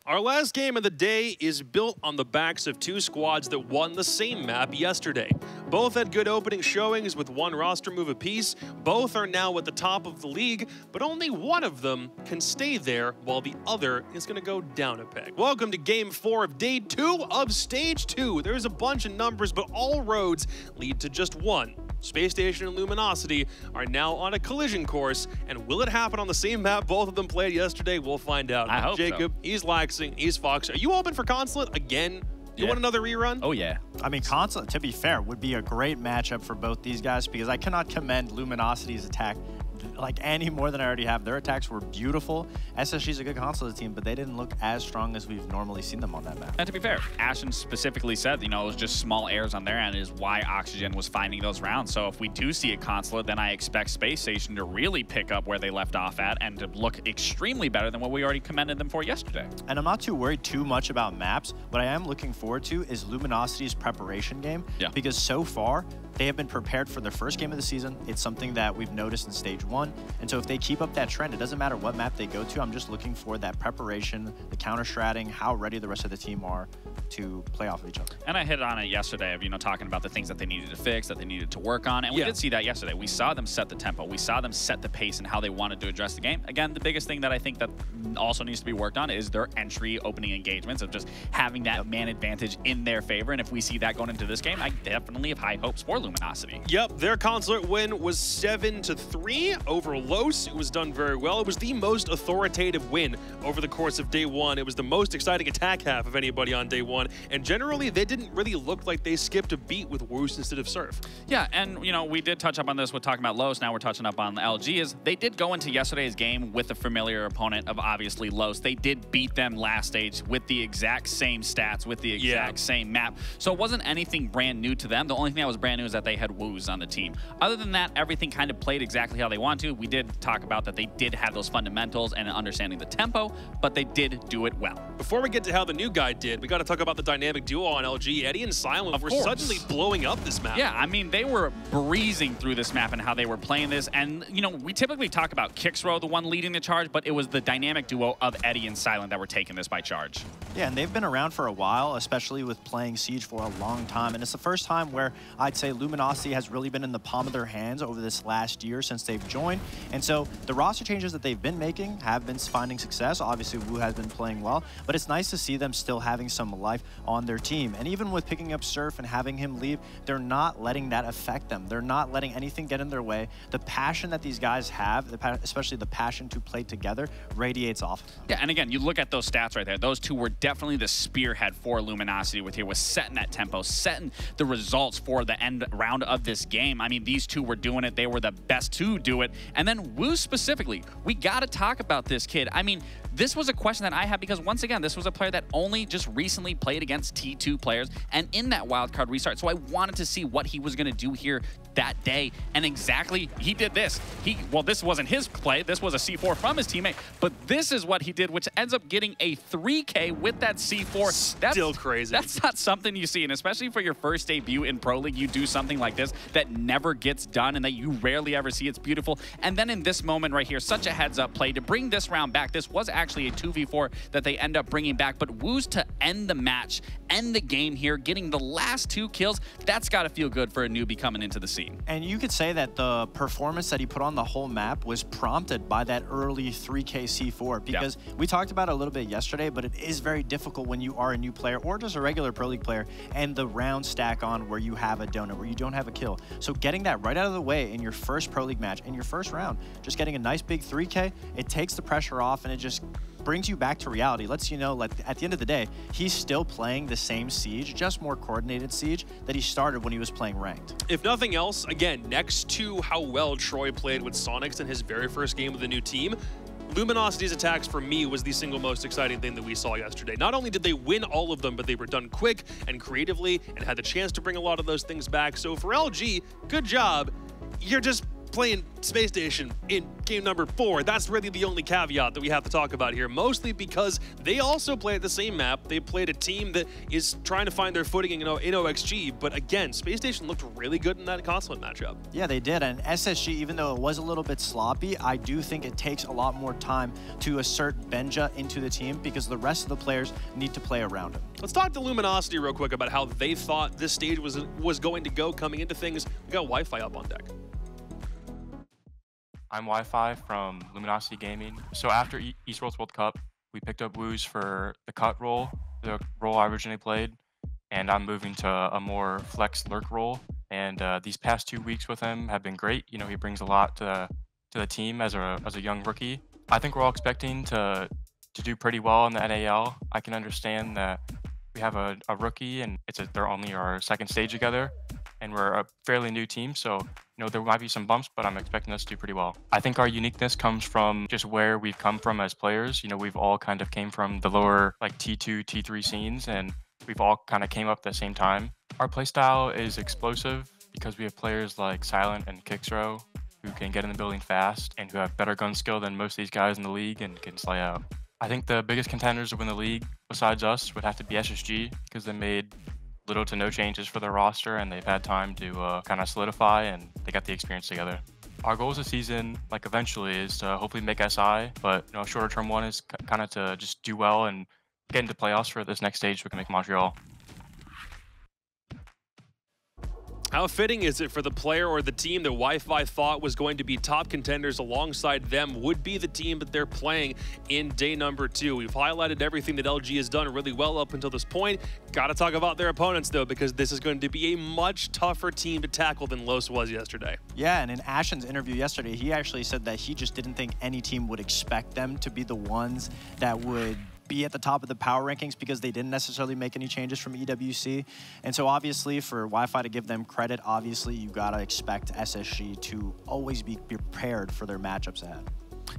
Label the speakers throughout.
Speaker 1: Our last game of the day is built on the backs of two squads that won the same map yesterday. Both had good opening showings with one roster move apiece. Both are now at the top of the league, but only one of them can stay there while the other is going to go down a peg. Welcome to Game 4 of Day 2 of Stage 2. There's a bunch of numbers, but all roads lead to just one. Spacestation and Luminosity are now on a collision course, and will it happen on the same map both of them played yesterday? We'll find out.
Speaker 2: I hope
Speaker 1: Jacob,
Speaker 2: so.
Speaker 1: he's Laxing, he's Fox. Are you open for Consulate again? You want another rerun?
Speaker 2: Oh, yeah.
Speaker 3: I mean, Consulate, to be fair, would be a great matchup for both these guys because I cannot commend Luminosity's attack like any more than I already have. Their attacks were beautiful. SSG's a good Consulate team, but they didn't look as strong as we've normally seen them on that map.
Speaker 2: And to be fair, Ashen specifically said, it was just small errors on their end is why Oxygen was finding those rounds. So if we do see a Consulate, then I expect Space Station to really pick up where they left off at and to look extremely better than what we already commended them for yesterday.
Speaker 3: And I'm not too worried too much about maps. What I am looking forward to is Luminosity's preparation game.
Speaker 2: Yeah.
Speaker 3: Because so far, they have been prepared for their first game of the season. It's something that we've noticed in Stage 1. And so if they keep up that trend, it doesn't matter what map they go to. I'm just looking for that preparation, the counter-stratting, how ready the rest of the team are to play off of each other.
Speaker 2: And I hit on it yesterday of, talking about the things that they needed to fix, that they needed to work on. And we did see that yesterday. We saw them set the tempo. We saw them set the pace and how they wanted to address the game. Again, the biggest thing that I think that also needs to be worked on is their entry opening engagements of just having that man advantage in their favor. And if we see that going into this game, I definitely have high hopes for Luminosity.
Speaker 1: Yep, their Consulate win was 7-3 over Los. It was done very well. It was the most authoritative win over the course of Day 1. It was the most exciting attack half of anybody on Day 1. And generally, they didn't really look like they skipped a beat with Woos instead of Surf.
Speaker 2: Yeah, and, we did touch up on this with talking about Los. Now we're touching up on LG. Is they did go into yesterday's game with a familiar opponent of obviously Los. They did beat them last stage with the exact same stats, with the exact same map. So it wasn't anything brand new to them. The only thing that was brand new is that they had Woos on the team. Other than that, everything kind of played exactly how they want to. We did talk about that they did have those fundamentals and understanding the tempo, but they did do it well.
Speaker 1: Before we get to how the new guy did, we got to talk about the dynamic duo on LG. Eddie and Silent were suddenly blowing up this map.
Speaker 2: Yeah, I mean, they were breezing through this map and how they were playing this. And, we typically talk about Kixrow, the one leading the charge, but it was the dynamic duo of Eddie and Silent that were taking this by charge.
Speaker 3: Yeah, and they've been around for a while, especially with playing Siege for a long time. And it's the first time where I'd say Luminosity has really been in the palm of their hands over this last year since they've joined. And so the roster changes that they've been making have been finding success. Obviously, Wu has been playing well, but it's nice to see them still having some life on their team. And even with picking up Surf and having him leave, they're not letting that affect them. They're not letting anything get in their way. The passion that these guys have, especially the passion to play together, radiates off of them.
Speaker 2: Yeah, and again, you look at those stats right there. Those two were definitely the spearhead for Luminosity was setting that tempo, setting the results for the end round of this game. I mean, these two were doing it. They were the best to do it. And then Wu specifically, we got to talk about this kid. I mean, this was a question that I had because, once again, this was a player that only just recently played against T2 players and in that wildcard restart. So I wanted to see what he was going to do here that day. And exactly, he did this. Well, this wasn't his play. This was a C4 from his teammate. But this is what he did, which ends up getting a 3K with that C4. That's
Speaker 1: still crazy.
Speaker 2: That's not something you see. And especially for your first debut in Pro League, you do something like this that never gets done and that you rarely ever see. It's beautiful. And then in this moment right here, such a heads-up play to bring this round back. This was actually a 2v4 that they end up bringing back. But Wu's to end the match, end the game here, getting the last 2 kills, that's got to feel good for a newbie coming into the scene.
Speaker 3: And you could say that the performance that he put on the whole map was prompted by that early 3K C4 because we talked about it a little bit yesterday, but it is very difficult when you are a new player or just a regular Pro League player and the rounds stack on where you have a donut, where you don't have a kill. So getting that right out of the way in your first Pro League match, in your first round, just getting a nice big 3K, it takes the pressure off and it just brings you back to reality. Lets you know, like, at the end of the day, he's still playing the same Siege, just more coordinated Siege that he started when he was playing ranked.
Speaker 1: If nothing else, again, next to how well Troy played with Sonics in his very first game with the new team, Luminosity's attacks for me was the single most exciting thing that we saw yesterday. Not only did they win all of them, but they were done quick and creatively and had the chance to bring a lot of those things back. So for LG, good job. You're just playing Space Station in game number 4. That's really the only caveat that we have to talk about here, mostly because they also play at the same map. They played a team that is trying to find their footing in OXG, but again, Space Station looked really good in that Consulate matchup.
Speaker 3: Yeah, they did, and SSG, even though it was a little bit sloppy, I do think it takes a lot more time to assert Benja into the team because the rest of the players need to play around him.
Speaker 1: Let's talk to Luminosity real quick about how they thought this stage was going to go coming into things. We got Wi-Fi up on deck.
Speaker 4: I'm Wi-Fi from Luminosity Gaming. So after Esports World Cup, we picked up Woos for the cut role, the role I originally played, and I'm moving to a more flex lurk role. And these past 2 weeks with him have been great. You know, he brings a lot to the team as a young rookie. I think we're all expecting to do pretty well in the NAL. I can understand that we have a rookie and they're only our second stage together, and we're a fairly new team, so you know there might be some bumps, but I'm expecting us to do pretty well. I think our uniqueness comes from just where we've come from as players. You know, we've all kind of came from the lower like T2, T3 scenes, and we've all kind of came up at the same time. Our playstyle is explosive because we have players like Silent and Kixro who can get in the building fast and who have better gun skill than most of these guys in the league and can slay out. I think the biggest contenders to win the league besides us would have to be SSG because they made little to no changes for their roster and they've had time to kind of solidify and they got the experience together. Our goals this season, like eventually, is to hopefully make SI, but you know, a shorter term one is kind of to just do well and get into playoffs for this next stage so we can make Montreal.
Speaker 1: How fitting is it for the player or the team that Wi-Fi thought was going to be top contenders alongside them would be the team that they're playing in day number 2? We've highlighted everything that LG has done really well up until this point. Got to talk about their opponents, though, because this is going to be a much tougher team to tackle than Los was yesterday.
Speaker 3: Yeah, and in Ashen's interview yesterday, he actually said that he just didn't think any team would expect them to be the ones that would be at the top of the power rankings because they didn't necessarily make any changes from EWC. And so obviously for Wi-Fi to give them credit, obviously you gotta expect SSG to always be prepared for their matchups ahead.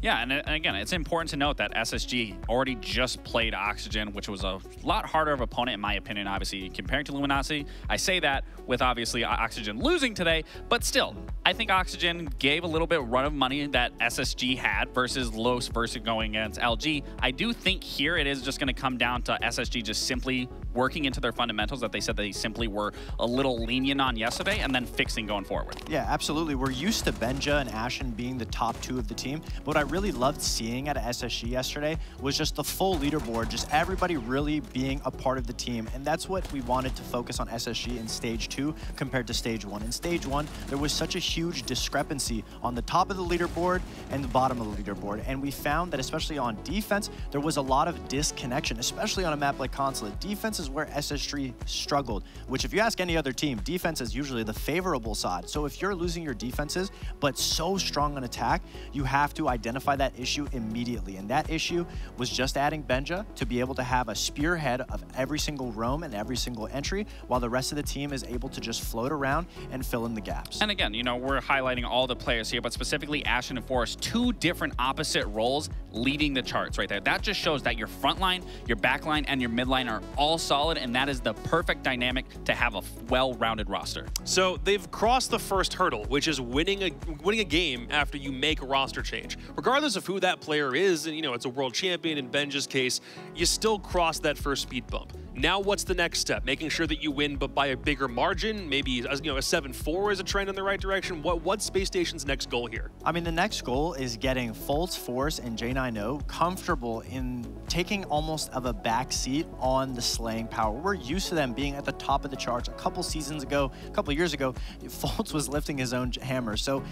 Speaker 2: Yeah, and again, it's important to note that SSG already just played Oxygen, which was a lot harder of an opponent, in my opinion, obviously, comparing to Luminosity. I say that with, obviously, Oxygen losing today, but still, I think Oxygen gave a little bit run of money that SSG had versus Los versus going against LG. I do think here it is just going to come down to SSG just simply working into their fundamentals that they said they simply were a little lenient on yesterday and then fixing going forward.
Speaker 3: Yeah, absolutely. We're used to Benja and Ashen being the top 2 of the team, but what I really loved seeing at SSG yesterday was just the full leaderboard, just everybody really being a part of the team, and that's what we wanted to focus on SSG in Stage 2 compared to Stage 1. In Stage 1, there was such a huge discrepancy on the top of the leaderboard and the bottom of the leaderboard, and we found that especially on defense, there was a lot of disconnection, especially on a map like Consulate. Defense is where SSG struggled, which if you ask any other team, defense is usually the favorable side. So if you're losing your defenses, but so strong on attack, you have to identify that issue immediately. And that issue was just adding Benja to be able to have a spearhead of every single roam and every single entry, while the rest of the team is able to just float around and fill in the gaps.
Speaker 2: And again, you know, we're highlighting all the players here, but specifically Ashen and Forest, 2 different opposite roles leading the charts right there. That just shows that your front line, your back line, and your mid line are all solid, and that is the perfect dynamic to have a well-rounded roster.
Speaker 1: So they've crossed the first hurdle, which is winning a game after you make a roster change. Regardless of who that player is, and you know, it's a world champion in Benja's case, you still cross that first speed bump. Now what's the next step? Making sure that you win, but by a bigger margin, maybe a 7-4 is a trend in the right direction. What's Space Station's next goal here?
Speaker 3: I mean, the next goal is getting Fultz, Force, and J9O comfortable in taking almost of a back seat on the slaying power. We're used to them being at the top of the charts. A couple seasons ago, a couple years ago, Fultz was lifting his own hammer. So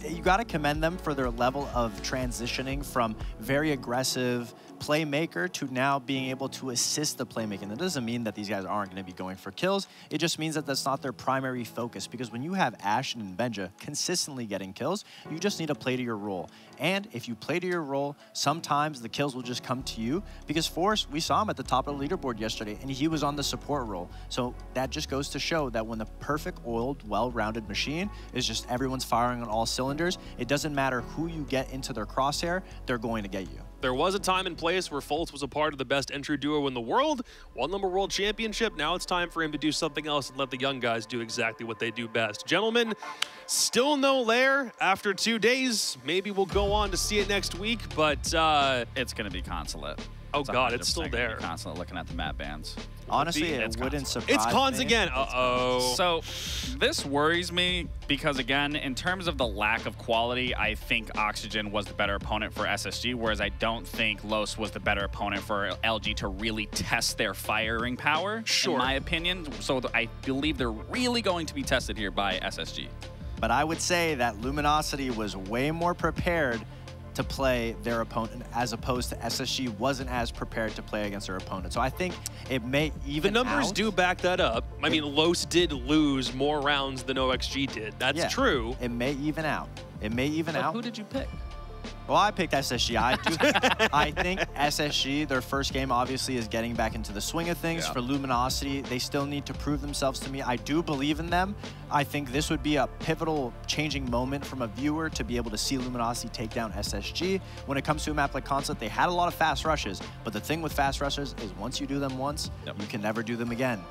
Speaker 3: you got to commend them for their level of transitioning from very aggressive playmaker to now being able to assist the playmaking. That doesn't mean that these guys aren't going to be going for kills. It just means that that's not their primary focus, because when you have Ashen and Benja consistently getting kills, you just need to play to your role. And if you play to your role, sometimes the kills will just come to you, because Force, we saw him at the top of the leaderboard yesterday, and he was on the support role. So that just goes to show that when the perfect oiled, well-rounded machine is just everyone's firing on all cylinders, it doesn't matter who you get into their crosshair, they're going to get you.
Speaker 1: There was a time and place where Fultz was a part of the best entry duo in the world, won the World Championship. Now it's time for him to do something else and let the young guys do exactly what they do best. Gentlemen, Still no lair after 2 days. Maybe we'll go on to see it next week, but
Speaker 2: it's going to be Consulate.
Speaker 1: Oh God, it's still there.
Speaker 2: Consulate looking at the map bans.
Speaker 3: Honestly, it wouldn't surprise
Speaker 1: It's cons
Speaker 3: me.
Speaker 1: again. Uh-oh.
Speaker 2: So this worries me because, again, in terms of the lack of quality, I think Oxygen was the better opponent for SSG, whereas I don't think Los was the better opponent for LG to really test their firing power, in my opinion. So I believe they're really going to be tested here by SSG.
Speaker 3: But I would say that Luminosity was way more prepared to play their opponent, as opposed to SSG wasn't as prepared to play against their opponent. So I think it may even
Speaker 1: The numbers
Speaker 3: out.
Speaker 1: do back that up. I mean, Los did lose more rounds than OXG did. That's true.
Speaker 3: It may even out. It may even out.
Speaker 2: Who did you pick?
Speaker 3: Well, I picked SSG. I think SSG, their first game obviously is getting back into the swing of things. For Luminosity, they still need to prove themselves to me. I do believe in them. I think this would be a pivotal changing moment from a viewer to be able to see Luminosity take down SSG. When it comes to a map like Consulate, they had a lot of fast rushes, but the thing with fast rushes is once you do them once, you can never do them again,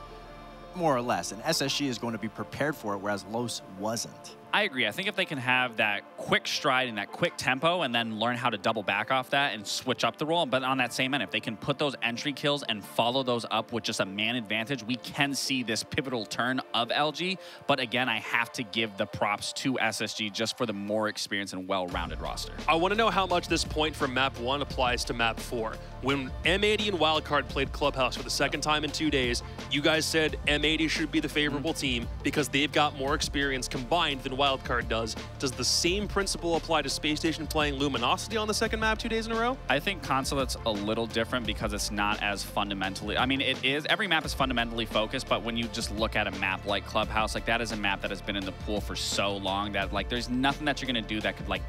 Speaker 3: more or less. And SSG is going to be prepared for it, whereas Los wasn't.
Speaker 2: I agree. I think if they can have that quick stride and that quick tempo and then learn how to double back off that and switch up the role, but on that same end, if they can put those entry kills and follow those up with just a man advantage, we can see this pivotal turn of LG. But again, I have to give the props to SSG just for the more experienced and well-rounded roster.
Speaker 1: I want to know how much this point from map 1 applies to map 4. When M80 and Wildcard played Clubhouse for the second time in 2 days, you guys said M80 should be the favorable team because they've got more experience combined than Wildcard does. Does the same principle apply to Spacestation playing Luminosity on the second map 2 days in a row?
Speaker 2: I think Consulate's a little different because it's not as fundamentally, I mean, it is, every map is fundamentally focused, but when you just look at a map like Clubhouse, like that is a map that has been in the pool for so long that like there's nothing that you're going to do that could like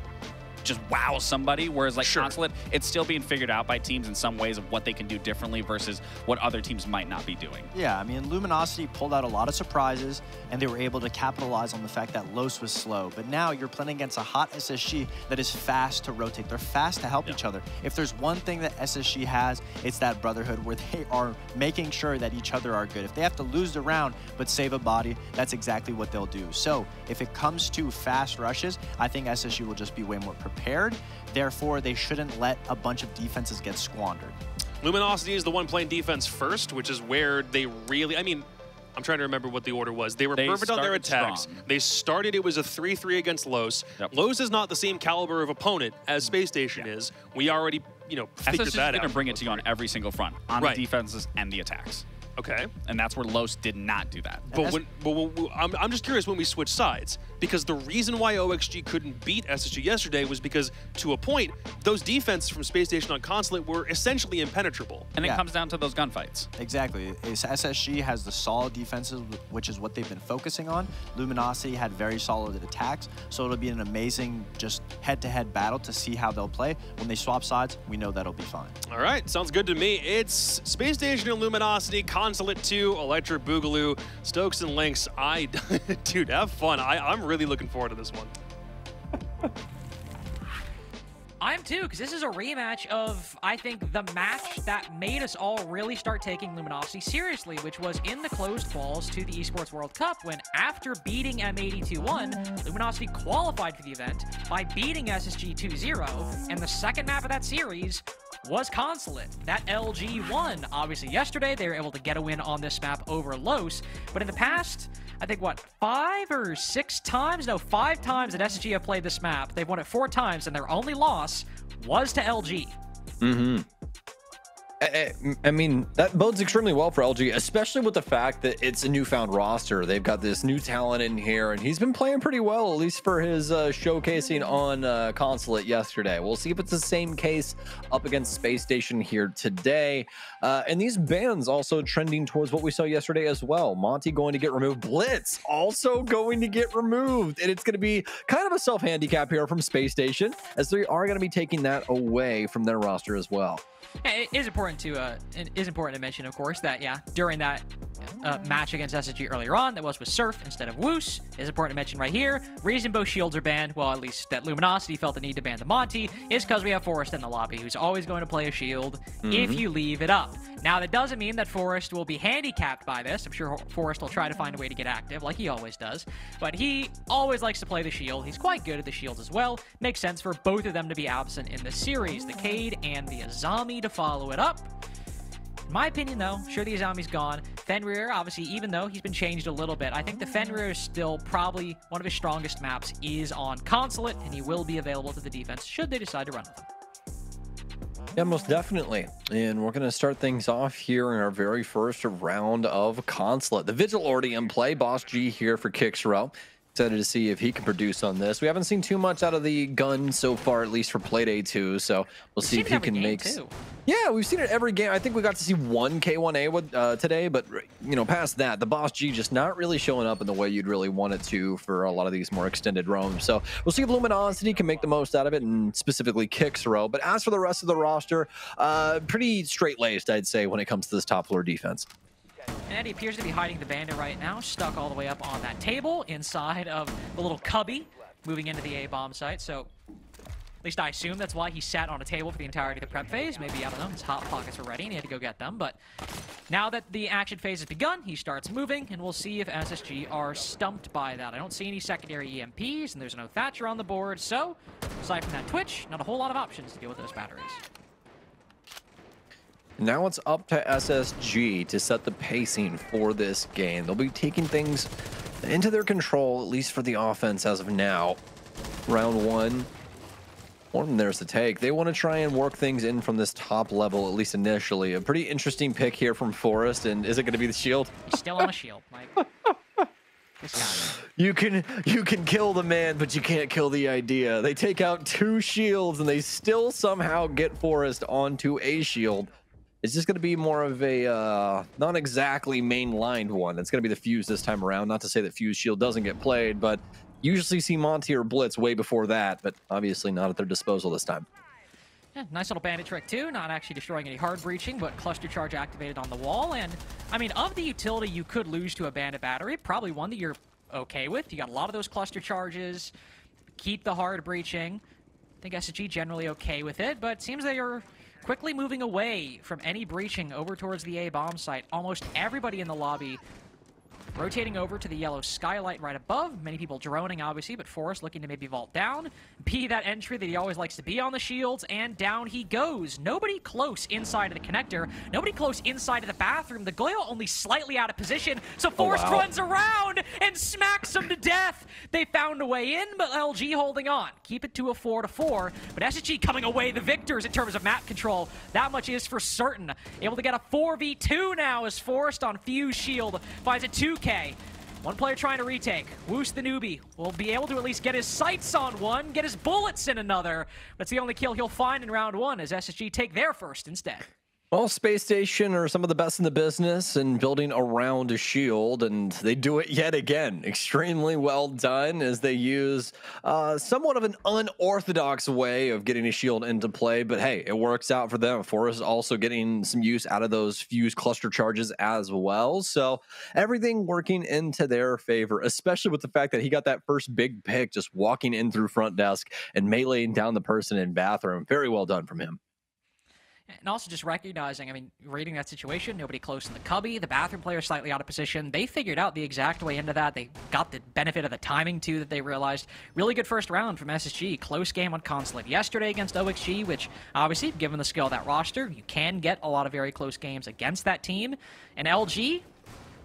Speaker 2: just wow somebody, whereas like Consulate, it's still being figured out by teams in some ways of what they can do differently versus what other teams might not be doing.
Speaker 3: Yeah, I mean, Luminosity pulled out a lot of surprises, and they were able to capitalize on the fact that Los was slow. But now you're playing against a hot SSG that is fast to rotate. They're fast to help each other. If there's one thing that SSG has, it's that brotherhood where they are making sure that each other are good. If they have to lose the round but save a body, that's exactly what they'll do. So if it comes to fast rushes, I think SSG will just be way more prepared. Therefore, they shouldn't let a bunch of defenses get squandered.
Speaker 1: Luminosity is the one playing defense first, which is where they really, I mean, I'm trying to remember what the order was. They were perfect on their attacks.
Speaker 2: Strong.
Speaker 1: They started, it was a 3-3 against Los. Los is not the same caliber of opponent as Space Station is. We already, you know, figured that out.
Speaker 2: SSG is going to bring it to you on every single front, on the defenses and the attacks.
Speaker 1: Okay.
Speaker 2: And that's where Los did not do that.
Speaker 1: But I'm just curious when we switch sides, because the reason why OXG couldn't beat SSG yesterday was because, to a point, those defenses from Space Station on Consulate were essentially impenetrable.
Speaker 2: And it comes down to those gunfights.
Speaker 3: Exactly. SSG has the solid defenses, which is what they've been focusing on. Luminosity had very solid attacks, so it'll be an amazing just head-to-head battle to see how they'll play. When they swap sides, we know that'll be fine.
Speaker 1: All right, sounds good to me. It's Space Station and Luminosity, Consulate 2, Electric Boogaloo, Stokes and Lynx. Dude, have fun. I'm really looking forward to this one.
Speaker 5: I am too, because this is a rematch of, I think, the match that made us all really start taking Luminosity seriously, which was in the closed quals to the Esports World Cup, when after beating M80 2-1, Luminosity qualified for the event by beating SSG 2-0, and the second map of that series was Consulate. That LG won. Obviously, yesterday, they were able to get a win on this map over Los, but in the past, I think, what, 5 or 6 times? No, 5 times that SSG have played this map. They've won it 4 times, and their only loss was to LG.
Speaker 6: I mean, that bodes extremely well for LG, especially with the fact that it's a newfound roster. They've got this new talent in here, and he's been playing pretty well, at least for his showcasing on Consulate yesterday. We'll see if it's the same case up against Space Station here today. And these bans also trending towards what we saw yesterday as well. Monty going to get removed. Blitz also going to get removed. And it's going to be kind of a self-handicap here from Space Station, as they are going to be taking that away from their roster as well.
Speaker 5: It is important to mention, of course, that during that match against SSG earlier on that was with Surf instead of Woos. Is important to mention right here. Reason both shields are banned, well, at least that Luminosity felt the need to ban the Monty, is because we have Forrest in the lobby, who's always going to play a shield if you leave it up. Now, that doesn't mean that Forrest will be handicapped by this. I'm sure Forrest will try to find a way to get active, like he always does. But he always likes to play the shield. He's quite good at the shields as well. Makes sense for both of them to be absent in the series. The Cade and the Azami to follow it up. In my opinion, though, sure the Azami's gone. Fenrir, obviously, even though he's been changed a little bit, I think the Fenrir is still probably one of his strongest maps is on Consulate, and he will be available to the defense should they decide to run with him.
Speaker 6: Yeah, most definitely. And we're going to start things off here in our very first round of Consulate. The Vigil already in play. Boss G here for Kixrow. Excited to see if he can produce on this. We haven't seen too much out of the gun so far, at least for Playday 2. So we'll see if he can make. Yeah, we've seen it every game. I think we got to see one K1A with, today, but you know, past that, the Boss G just not really showing up in the way you'd really want it to for a lot of these more extended roams. So we'll see if Luminosity can make the most out of it, and specifically Kixrow. But as for the rest of the roster, pretty straight-laced, I'd say, when it comes to this top floor defense.
Speaker 5: And he appears to be hiding the bandit right now, stuck all the way up on that table inside of the little cubby, moving into the A-bomb site. So at least I assume that's why he sat on a table for the entirety of the prep phase. Maybe, I don't know, his hot pockets were ready and he had to go get them. But now that the action phase has begun, he starts moving, and we'll see if SSG are stumped by that. I don't see any secondary EMPs, and there's no Thatcher on the board. So aside from that Twitch, not a whole lot of options to deal with those batteries.
Speaker 6: Now it's up to SSG to set the pacing for this game. They'll be taking things into their control, at least for the offense as of now. Round one, more than theirs to take. They want to try and work things in from this top level, at least initially. A pretty interesting pick here from Forrest, and is it going to be the shield?
Speaker 5: He's still on a shield, Mike.
Speaker 6: You can kill the man, but you can't kill the idea. They take out 2 shields, and they still somehow get Forrest onto a shield. It's just going to be more of a not exactly mainlined one. It's going to be the Fuse this time around. Not to say that Fuse Shield doesn't get played, but usually see Monty or Blitz way before that, but obviously not at their disposal this time.
Speaker 5: Yeah, nice little bandit trick too, not actually destroying any hard breaching, but cluster charge activated on the wall. And I mean, of the utility you could lose to a bandit battery, probably one that you're okay with. You got a lot of those cluster charges, keep the hard breaching. I think SSG generally okay with it, but it seems they are quickly moving away from any breaching over towards the A-bomb site. Almost everybody in the lobby rotating over to the yellow skylight right above. Many people droning, obviously, but Forrest looking to maybe vault down. Be that entry that he always likes to be on the shields, and down he goes. Nobody close inside of the connector. Nobody close inside of the bathroom. The Goyle only slightly out of position, so Forrest runs around and smacks him to death. They found a way in, but LG holding on. Keep it to a 4-4, but SSG coming away the victors in terms of map control. That much is for certain. Able to get a 4v2 now as Forrest on Fuse Shield finds a 2K. One player trying to retake. Woos the newbie will be able to at least get his sights on one, get his bullets in another. That's the only kill he'll find in round one as SSG take their first instead.
Speaker 6: Well, Space Station are some of the best in the business in building around a shield, and they do it yet again. Extremely well done as they use somewhat of an unorthodox way of getting a shield into play, but hey, it works out for them. Forrest also getting some use out of those Fuse cluster charges as well, so everything working into their favor, especially with the fact that he got that first big pick just walking in through front desk and meleeing down the person in bathroom. Very well done from him.
Speaker 5: And also just recognizing, I mean, reading that situation, nobody close in the cubby, the bathroom player slightly out of position. They figured out the exact way into that. They got the benefit of the timing, too, that they realized. Really good first round from SSG. Close game on Consulate yesterday against OXG, which, obviously, given the skill of that roster, you can get a lot of very close games against that team. And LG,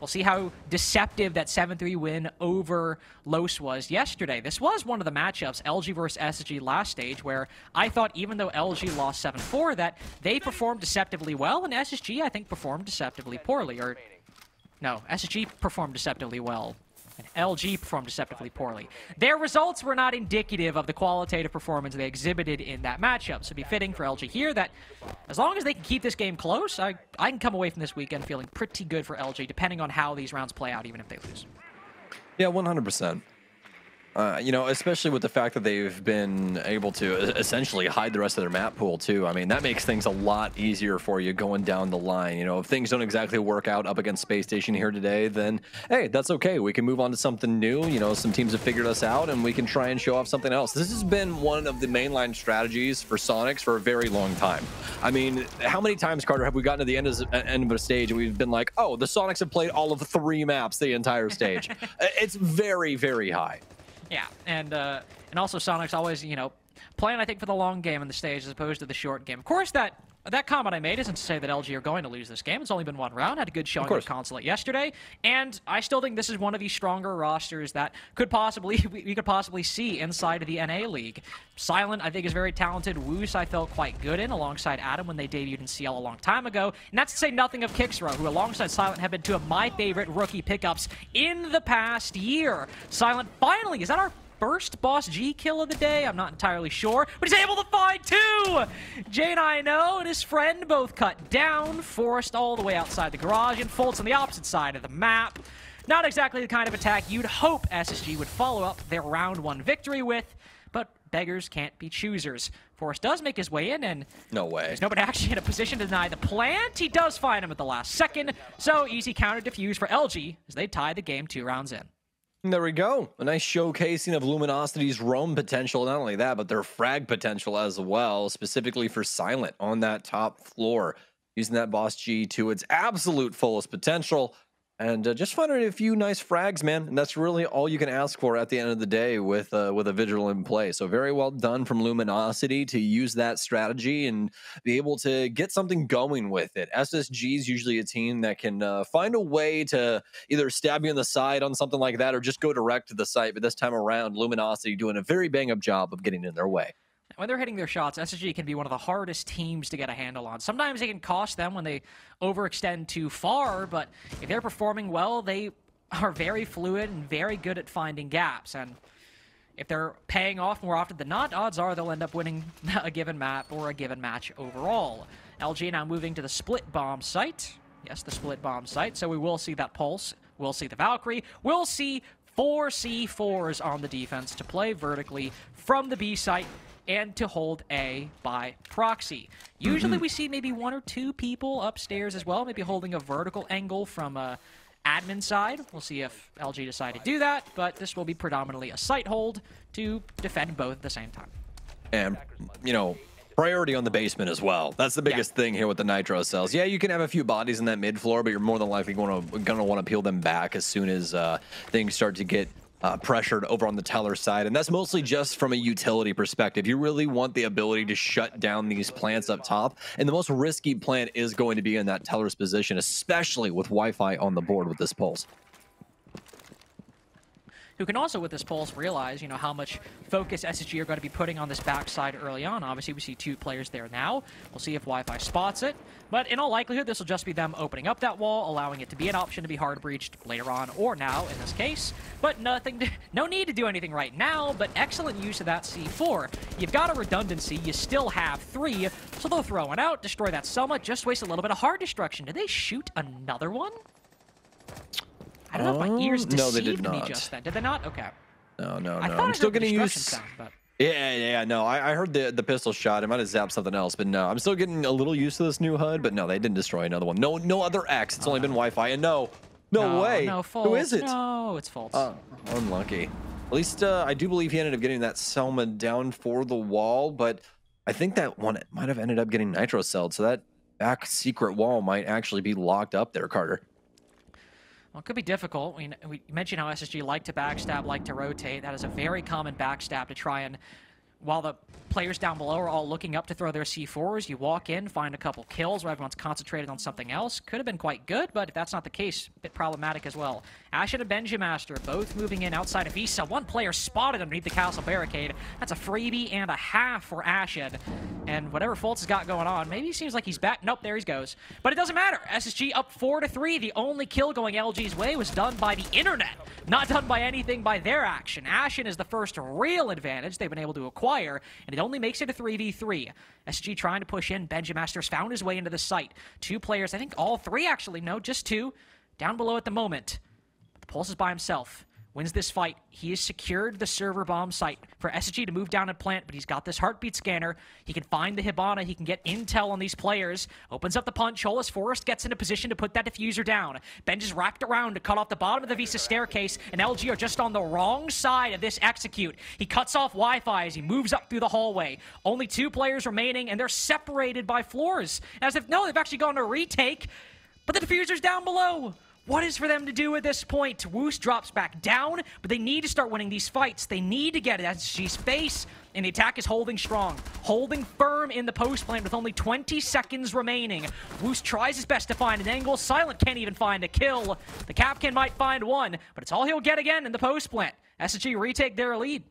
Speaker 5: we'll see how deceptive that 7-3 win over Los was yesterday. This was one of the matchups, LG versus SSG last stage, where I thought even though LG lost 7-4, that they performed deceptively well, and SSG, I think, performed deceptively poorly. Or, no, SSG performed deceptively well, and LG performed deceptively poorly. Their results were not indicative of the qualitative performance they exhibited in that matchup, so it'd be fitting for LG here that as long as they can keep this game close, I can come away from this weekend feeling pretty good for LG, depending on how these rounds play out, even if they lose.
Speaker 6: Yeah, 100%. You know, especially with the fact that they've been able to essentially hide the rest of their map pool too. I mean, that makes things a lot easier for you going down the line. You know, if things don't exactly work out up against Space Station here today, then hey, that's okay. We can move on to something new. You know, some teams have figured us out and we can try and show off something else. This has been one of the mainline strategies for Sonics for a very long time. I mean, how many times, Carter, have we gotten to the end of a stage and we've been like, oh, the Sonics have played all of 3 maps the entire stage? It's very, very high.
Speaker 5: Yeah, and also Sonic's always, you know, playing, I think, for the long game on the stage as opposed to the short game. Of course, that comment I made isn't to say that LG are going to lose this game. It's only been 1 round. Had a good showing at Consulate yesterday, and I still think this is one of the stronger rosters that could possibly we could possibly see inside of the NA League. Silent, I think, is very talented. Woos, I felt quite good in alongside Adam when they debuted in CL a long time ago. And that's to say nothing of Kixro, who alongside Silent have been 2 of my favorite rookie pickups in the past year. Silent finally, is that our first Boss G kill of the day? I'm not entirely sure, but he's able to find 2! Jane I know and his friend both cut down, forced all the way outside the garage, and Fultz on the opposite side of the map. Not exactly the kind of attack you'd hope SSG would follow up their round 1 victory with, but beggars can't be choosers. Forrest does make his way in, and
Speaker 6: no way.
Speaker 5: There's nobody actually in a position to deny the plant. He does find him at the last second, so easy counter defuse for LG as they tie the game 2 rounds in.
Speaker 6: There we go. A nice showcasing of Luminosity's roam potential. Not only that, but their frag potential as well, specifically for Silent on that top floor. Using that Boss G to its absolute fullest potential. And just finding a few nice frags, man. And that's really all you can ask for at the end of the day with a Vigil in play. So very well done from Luminosity to use that strategy and be able to get something going with it. SSG is usually a team that can find a way to either stab you in the side on something like that or just go direct to the site. But this time around, Luminosity doing a very bang-up job of getting in their way.
Speaker 5: When they're hitting their shots, SSG can be one of the hardest teams to get a handle on. Sometimes they can cost them when they overextend too far, but if they're performing well, they are very fluid and very good at finding gaps. And if they're paying off more often than not, odds are they'll end up winning a given map or a given match overall. LG now moving to the split bomb site. Yes, the split bomb site. So we will see that Pulse. We'll see the Valkyrie. We'll see 4 C4s on the defense to play vertically from the B site and to hold A by proxy. Usually we see maybe 1 or 2 people upstairs as well, maybe holding a vertical angle from admin side. We'll see if LG decide to do that, but this will be predominantly a site hold to defend both at the same time.
Speaker 6: And, you know, priority on the basement as well. That's the biggest thing here with the Nitro cells. Yeah, you can have a few bodies in that mid floor, but you're more than likely going to want to peel them back as soon as things start to get pressured over on the teller side, and that's mostly just from a utility perspective. You really want the ability to shut down these plants up top, and the most risky plant is going to be in that teller's position, especially with Wi-Fi on the board with this Pulse.
Speaker 5: Who can also, with this Pulse, realize, you know, how much focus SSG are going to be putting on this backside early on. Obviously, we see 2 players there now. We'll see if Wi-Fi spots it. But in all likelihood, this will just be them opening up that wall, allowing it to be an option to be hard breached later on or now in this case. But no need to do anything right now, but excellent use of that C4. You've got a redundancy. You still have 3, so they'll throw one out, destroy that Selma, just waste a little bit of hard destruction. Did they shoot another one? I don't know if my ears deceived me just then. Did they not? Okay.
Speaker 6: No.
Speaker 5: I'm still getting used. Sound, but...
Speaker 6: Yeah, no, I heard the pistol shot. It might have zapped something else, but no, I'm still getting a little used to this new HUD, but no, they didn't destroy another one. No other X. It's only been Wi-Fi, and no way.
Speaker 5: No, Fultz.
Speaker 6: Who is it?
Speaker 5: No, it's Fultz.
Speaker 6: Unlucky. At least I do believe he ended up getting that Selma down for the wall, but I think that one might have ended up getting Nitro celled, so that back secret wall might actually be locked up there, Carter.
Speaker 5: Well, it could be difficult. We mentioned how SSG like to backstab, like to rotate. That is a very common backstab to try and, while the players down below are all looking up to throw their C4s, you walk in, find a couple kills where everyone's concentrated on something else. Could have been quite good, but if that's not the case, a bit problematic as well. Ashen and Benjimaster both moving in outside of Visa. One player spotted underneath the castle barricade. That's a freebie and a half for Ashen. And whatever Fultz has got going on, maybe he seems like he's back. Nope, there he goes. But it doesn't matter. SSG up 4-3. The only kill going LG's way was done by the internet, not done by anything by their action. Ashen is the first real advantage they've been able to acquire, and it only makes it a 3v3. SSG trying to push in. Benjimaster's found his way into the site. 2 players, I think all 3 actually, no, just 2, down below at the moment. But the Pulse is by himself. wins this fight. He has secured the server bomb site for SSG to move down and plant, but he's got this heartbeat scanner. He can find the Hibana. He can get intel on these players. Opens up the punch hole as Forrest gets into position to put that diffuser down. Benj is wrapped around to cut off the bottom of the Visa staircase, and LG are just on the wrong side of this execute. He cuts off Wi-Fi as he moves up through the hallway. Only 2 players remaining, and they're separated by floors. As if, no, they've actually gone to retake, but the diffuser's down below. What is for them to do at this point? Woos drops back down, but they need to start winning these fights. They need to get it as she's face, and the attack is holding strong, holding firm in the post plant with only 20 seconds remaining. Woos tries his best to find an angle. Silent can't even find a kill. The Capcan might find one, but it's all he'll get again in the post plant. SSG retake their lead.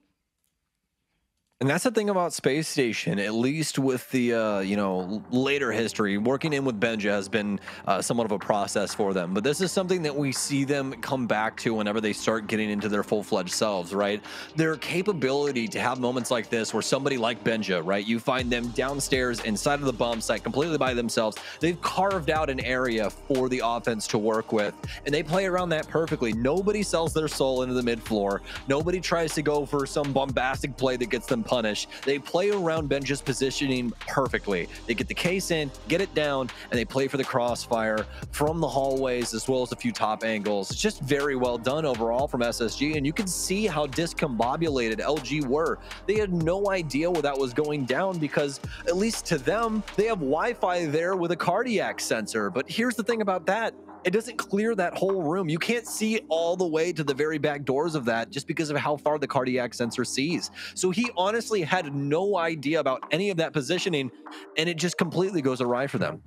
Speaker 6: And that's the thing about Space Station, at least with the, you know, later history. Working in with Benja has been somewhat of a process for them. But this is something that we see them come back to whenever they start getting into their full-fledged selves, right? Their capability to have moments like this where somebody like Benja, right? You find them downstairs inside of the bomb site completely by themselves. They've carved out an area for the offense to work with, and they play around that perfectly. Nobody sells their soul into the mid-floor. Nobody tries to go for some bombastic play that gets them punished. They play around Benja's positioning perfectly. They get the case in, get it down, and they play for the crossfire from the hallways as well as a few top angles. It's just very well done overall from SSG, and you can see how discombobulated LG were. They had no idea where that was going down because, at least to them, they have Wi-Fi there with a cardiac sensor. But here's the thing about that. It doesn't clear that whole room. You can't see all the way to the very back doors of that just because of how far the cardiac sensor sees. So he honestly had no idea about any of that positioning, and it just completely goes awry for them.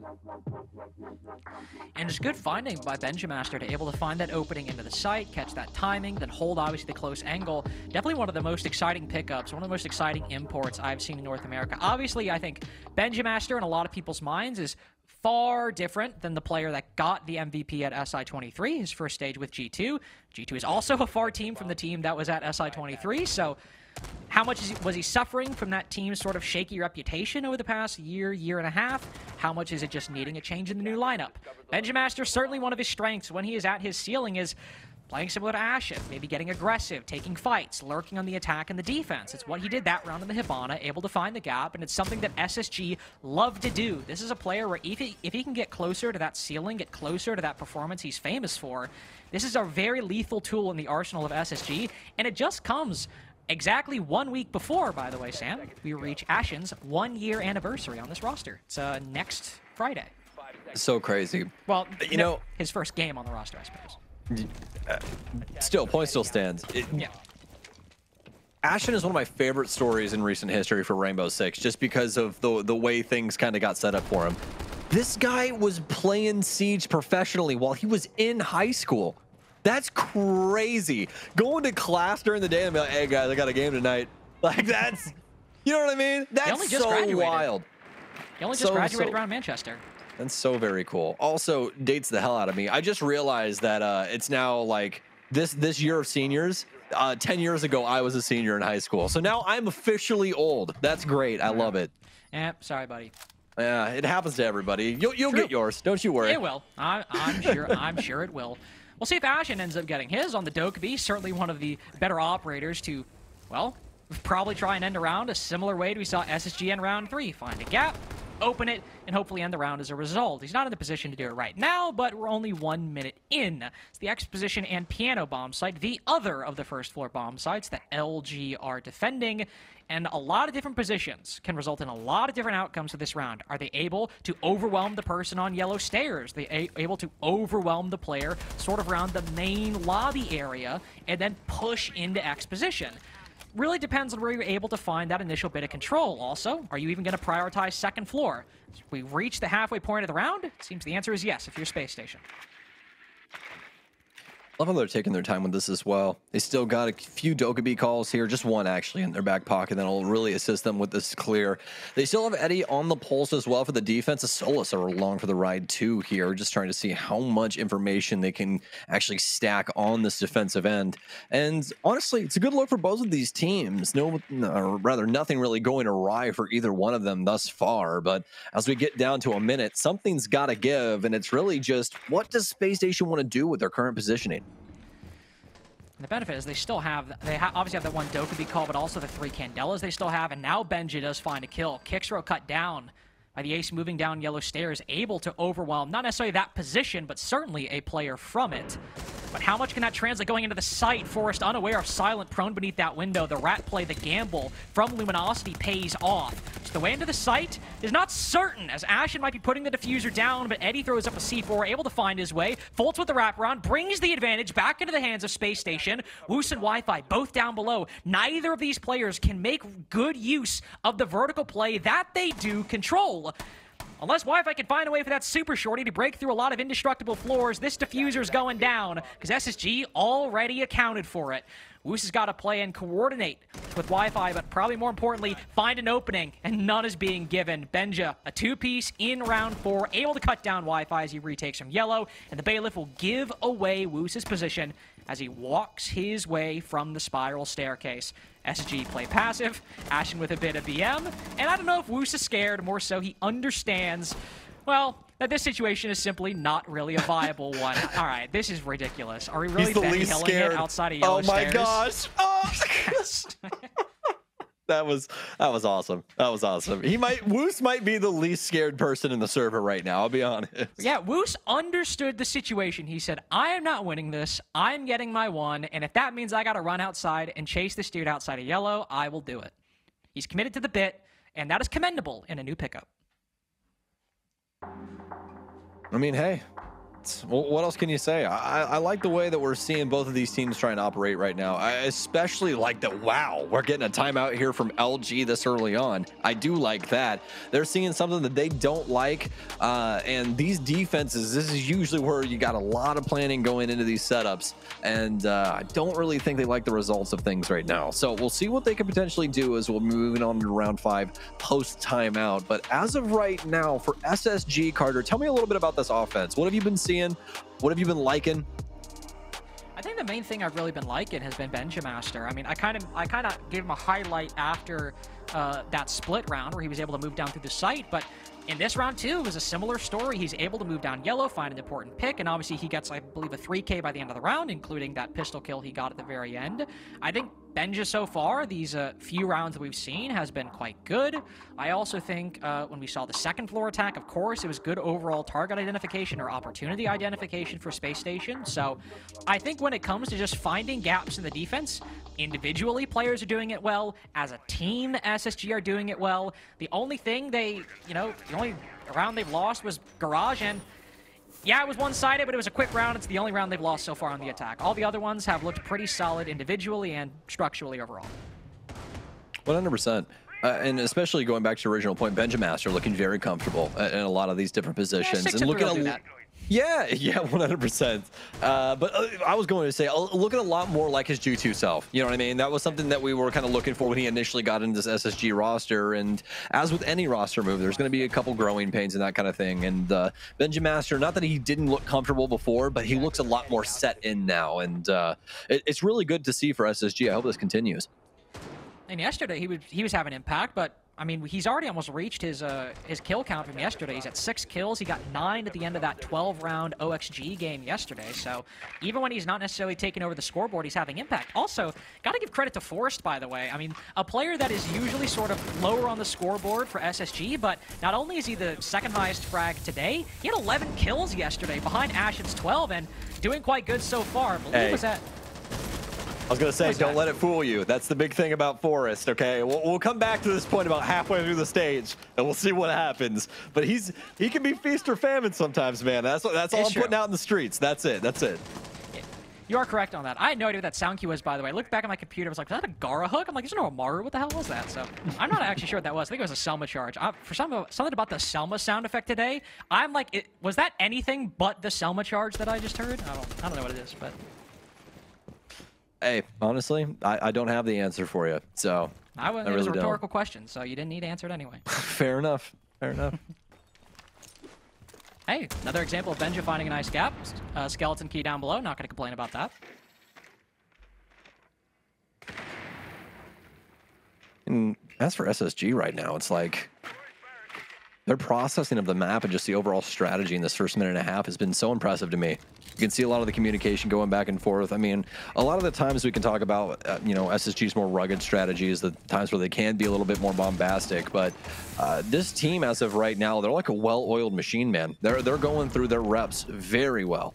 Speaker 5: And it's good finding by Benjamaster to able to find that opening into the site, catch that timing, then hold obviously the close angle. Definitely one of the most exciting pickups, one of the most exciting imports I've seen in North America. Obviously, I think Benjamaster in a lot of people's minds is far different than the player that got the MVP at SI23, his first stage with G2. G2 is also a far team from the team that was at SI23, so how much was he suffering from that team's sort of shaky reputation over the past year, year and a half? How much is it just needing a change in the new lineup? Benjamaster, certainly one of his strengths when he is at his ceiling is playing similar to Ashen, maybe getting aggressive, taking fights, lurking on the attack and the defense. It's what he did that round in the Hibana, able to find the gap, and it's something that SSG love to do. This is a player where if he can get closer to that ceiling, get closer to that performance he's famous for, this is a very lethal tool in the arsenal of SSG, and it just comes exactly 1 week before, by the way, Sam, we reach Ashen's 1-year anniversary on this roster. It's next Friday.
Speaker 6: So crazy.
Speaker 5: Well,
Speaker 6: you know,
Speaker 5: his first game on the roster, I suppose.
Speaker 6: Still, point still stands.
Speaker 5: Yeah.
Speaker 6: Ashen is one of my favorite stories in recent history for Rainbow Six, just because of the way things kind of got set up for him. This guy was playing Siege professionally while he was in high school. That's crazy. Going to class during the day and be like, hey guys, I got a game tonight. Like that's, you know what I mean? That's so wild.
Speaker 5: He only just graduated around Manchester.
Speaker 6: That's so very cool. Also dates the hell out of me. I just realized that it's now like this year of seniors. 10 years ago, I was a senior in high school. So now I'm officially old. That's great. I love it.
Speaker 5: Sorry, buddy.
Speaker 6: Yeah, it happens to everybody. You'll get yours. Don't you worry.
Speaker 5: It will. I'm sure. I'm sure it will. We'll see if Ashen ends up getting his on the Dokkaebi. Certainly one of the better operators to, well, probably try and end a round a similar way to we saw SSG end round 3. Find a gap, open it, and hopefully end the round as a result. He's not in the position to do it right now, but we're only 1 minute in. It's the Exposition and Piano bomb site, the other of the first floor bomb sites that LG are defending. And a lot of different positions can result in a lot of different outcomes of this round. Are they able to overwhelm the person on yellow stairs? Are they able to overwhelm the player sort of around the main lobby area and then push into Exposition? Really depends on where you're able to find that initial bit of control. Also, are you even going to prioritize second floor? We reach the halfway point of the round? It seems the answer is yes if you're Space Station.
Speaker 6: Love how they're taking their time with this as well. They still got a few Dokkaebi calls here, just one actually in their back pocket that'll really assist them with this clear. They still have Eddie on the pulse as well for the defense. The Solus are along for the ride too here, just trying to see how much information they can actually stack on this defensive end. And honestly, it's a good look for both of these teams. Or rather, nothing really going awry for either one of them thus far. But as we get down to a minute, something's got to give, and it's really just what does Space Station want to do with their current positioning?
Speaker 5: The benefit is they still have, obviously have that one Dokubi call, but also the 3 Candelas they still have, and now Benja does find a kill. Kixro cut down by the ace moving down yellow stairs, able to overwhelm, not necessarily that position, but certainly a player from it. But how much can that translate going into the site? Forrest unaware of Silent prone beneath that window. The rat play, the gamble from Luminosity pays off. So the way into the site is not certain, as Ashen might be putting the diffuser down, but Eddie throws up a C4, able to find his way. Foltz with the wraparound, brings the advantage back into the hands of Space Station. Woos and Wi-Fi both down below. Neither of these players can make good use of the vertical play that they do control. Unless Wi-Fi can find a way for that super shorty to break through a lot of indestructible floors, this diffuser's going down, because SSG already accounted for it. Woos has got to play and coordinate with Wi-Fi, but probably more importantly, find an opening, and none is being given. Benja, a 2-piece in round 4, able to cut down Wi-Fi as he retakes from yellow, and the Bailiff will give away Woos' position as he walks his way from the spiral staircase. SSG play passive, Ashen with a bit of BM, and I don't know if Woos is scared, more so he understands, well, that this situation is simply not really a viable one. All right, this is ridiculous. Are we really Benny Hilling it outside of yellow stairs?
Speaker 6: Oh my gosh! Oh. That was awesome. That was awesome. Woos might be the least scared person in the server right now, I'll be honest.
Speaker 5: Yeah, Woos understood the situation. He said, I am not winning this. I'm getting my one, and if that means I got to run outside and chase this dude outside of yellow, I will do it. He's committed to the bit, and that is commendable in a new pickup.
Speaker 6: I mean, hey, what else can you say? I like the way that we're seeing both of these teams trying to operate right now. I especially like that, wow, we're getting a timeout here from LG this early on. I do like that. They're seeing something that they don't like, and these defenses, this is usually where you got a lot of planning going into these setups, and I don't really think they like the results of things right now. So we'll see what they can potentially do as we're moving on to round 5 post timeout. But as of right now, for SSG, Carter, tell me a little bit about this offense. What have you been seeing? What have you been liking?
Speaker 5: I think the main thing I've really been liking has been Benjamaster. I mean, I kind of gave him a highlight after that split round where he was able to move down through the site, but in this round 2, it was a similar story. He's able to move down yellow, find an important pick, and obviously he gets, I believe, a 3K by the end of the round, including that pistol kill he got at the very end. I think Benja so far, these few rounds that we've seen, has been quite good. I also think when we saw the second floor attack, of course, it was good overall target identification or opportunity identification for Space Station. So I think when it comes to just finding gaps in the defense, individually players are doing it well. As a team, the SSG are doing it well. The only thing the only round they've lost was Garage, and yeah, it was one-sided, but it was a quick round. It's the only round they've lost so far on the attack. All the other ones have looked pretty solid individually and structurally overall.
Speaker 6: 100%. And especially going back to your original point, Benjamaster looking very comfortable in a lot of these different positions.
Speaker 5: Yeah,
Speaker 6: and looking at yeah, 100%. But I was going to say, looking a lot more like his G2 self. You know what I mean? That was something that we were kind of looking for when he initially got into this SSG roster. And as with any roster move, there's going to be a couple growing pains and that kind of thing. And Benjamaster, not that he didn't look comfortable before, but he looks a lot more set in now. And it's really good to see for SSG. I hope this continues.
Speaker 5: And yesterday he was having impact, but I mean, he's already almost reached his kill count from yesterday. He's at 6 kills. He got 9 at the end of that 12-round OXG game yesterday. So even when he's not necessarily taking over the scoreboard, he's having impact. Also, got to give credit to Forrest, by the way. I mean, a player that is usually sort of lower on the scoreboard for SSG, but not only is he the second highest frag today, he had 11 kills yesterday behind Ashen's 12 and doing quite good so far. I believe was at...
Speaker 6: I was going to say, don't let it fool you. That's the big thing about Forrest, okay? We'll come back to this point about halfway through the stage, and we'll see what happens. But he can be feast or famine sometimes, man. That's all I'm putting out in the streets. That's it. That's it.
Speaker 5: Yeah, you are correct on that. I had no idea what that sound cue was, by the way. I looked back at my computer. I was like, was that a Gara hook? I'm like, is there no Amaru? What the hell was that? So I'm not actually sure what that was. I think it was a Selma charge. For something about the Selma sound effect today, I'm like, was that anything but the Selma charge that I just heard? I don't know what it is, but...
Speaker 6: Hey, honestly, I don't have the answer for you, so
Speaker 5: it was a rhetorical question, so you didn't need to answer it anyway.
Speaker 6: Fair enough. Fair enough.
Speaker 5: Hey, another example of Benja finding a nice gap. Skeleton key down below. Not going to complain about that.
Speaker 6: And as for SSG right now, it's like Their processing of the map and just the overall strategy in this first minute and a half has been so impressive to me. You can see a lot of the communication going back and forth. I mean, a lot of the times we can talk about, you know, SSG's more rugged strategies, the times where they can be a little bit more bombastic. But this team, as of right now, they're like a well-oiled machine, man. They're going through their reps very well.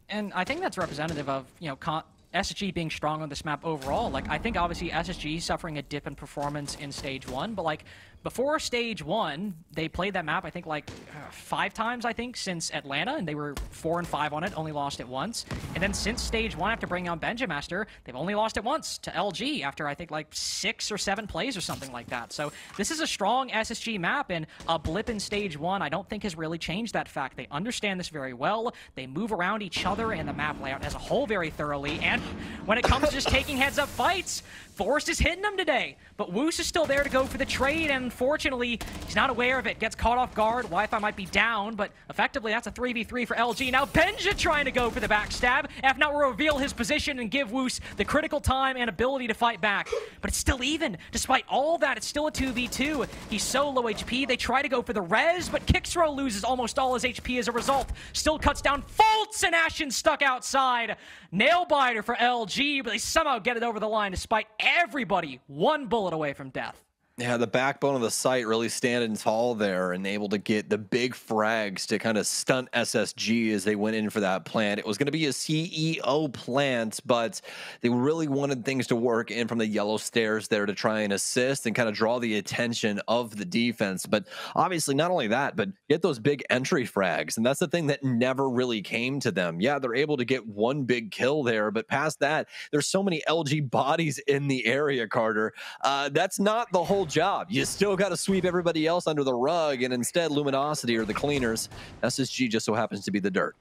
Speaker 5: And I think that's representative of, you know, SSG being strong on this map overall. Like, I think obviously SSG suffering a dip in performance in stage 1, but like before stage 1, they played that map, I think, like 5 times, I think, since Atlanta, and they were 4-5 on it, only lost it once. And then since stage 1, after bringing on Benjamaster, they've only lost it once to LG after, I think, like 6 or 7 plays or something like that. So this is a strong SSG map, and a blip in stage 1 I don't think has really changed that fact. They understand this very well. They move around each other and the map layout as a whole very thoroughly, and when it comes to just taking heads-up fights, Forrest is hitting them today. But Woos is still there to go for the trade, and unfortunately, he's not aware of it. Gets caught off guard. Wi-Fi might be down, but effectively, that's a 3v3 for LG. Now, Benja trying to go for the backstab. If not, will reveal his position and give Woos the critical time and ability to fight back. But it's still even. Despite all that, it's still a 2v2. He's so low HP. They try to go for the res, but Kixro loses almost all his HP as a result. Still cuts down Fultz, and Ashen stuck outside. Nail-biter for LG, but they somehow get it over the line despite everybody 1 bullet away from death.
Speaker 6: Yeah, the backbone of the site really standing tall there and able to get the big frags to kind of stunt SSG as they went in for that plant. It was going to be a CEO plant, but they really wanted things to work in from the yellow stairs there to try and assist and kind of draw the attention of the defense. But obviously, not only that, but get those big entry frags. And that's the thing that never really came to them. Yeah, they're able to get 1 big kill there, but past that, there's so many LG bodies in the area, Carter. That's not the whole job. You still got to sweep everybody else under the rug, and instead Luminosity are the cleaners. SSG just so happens to be the dirt.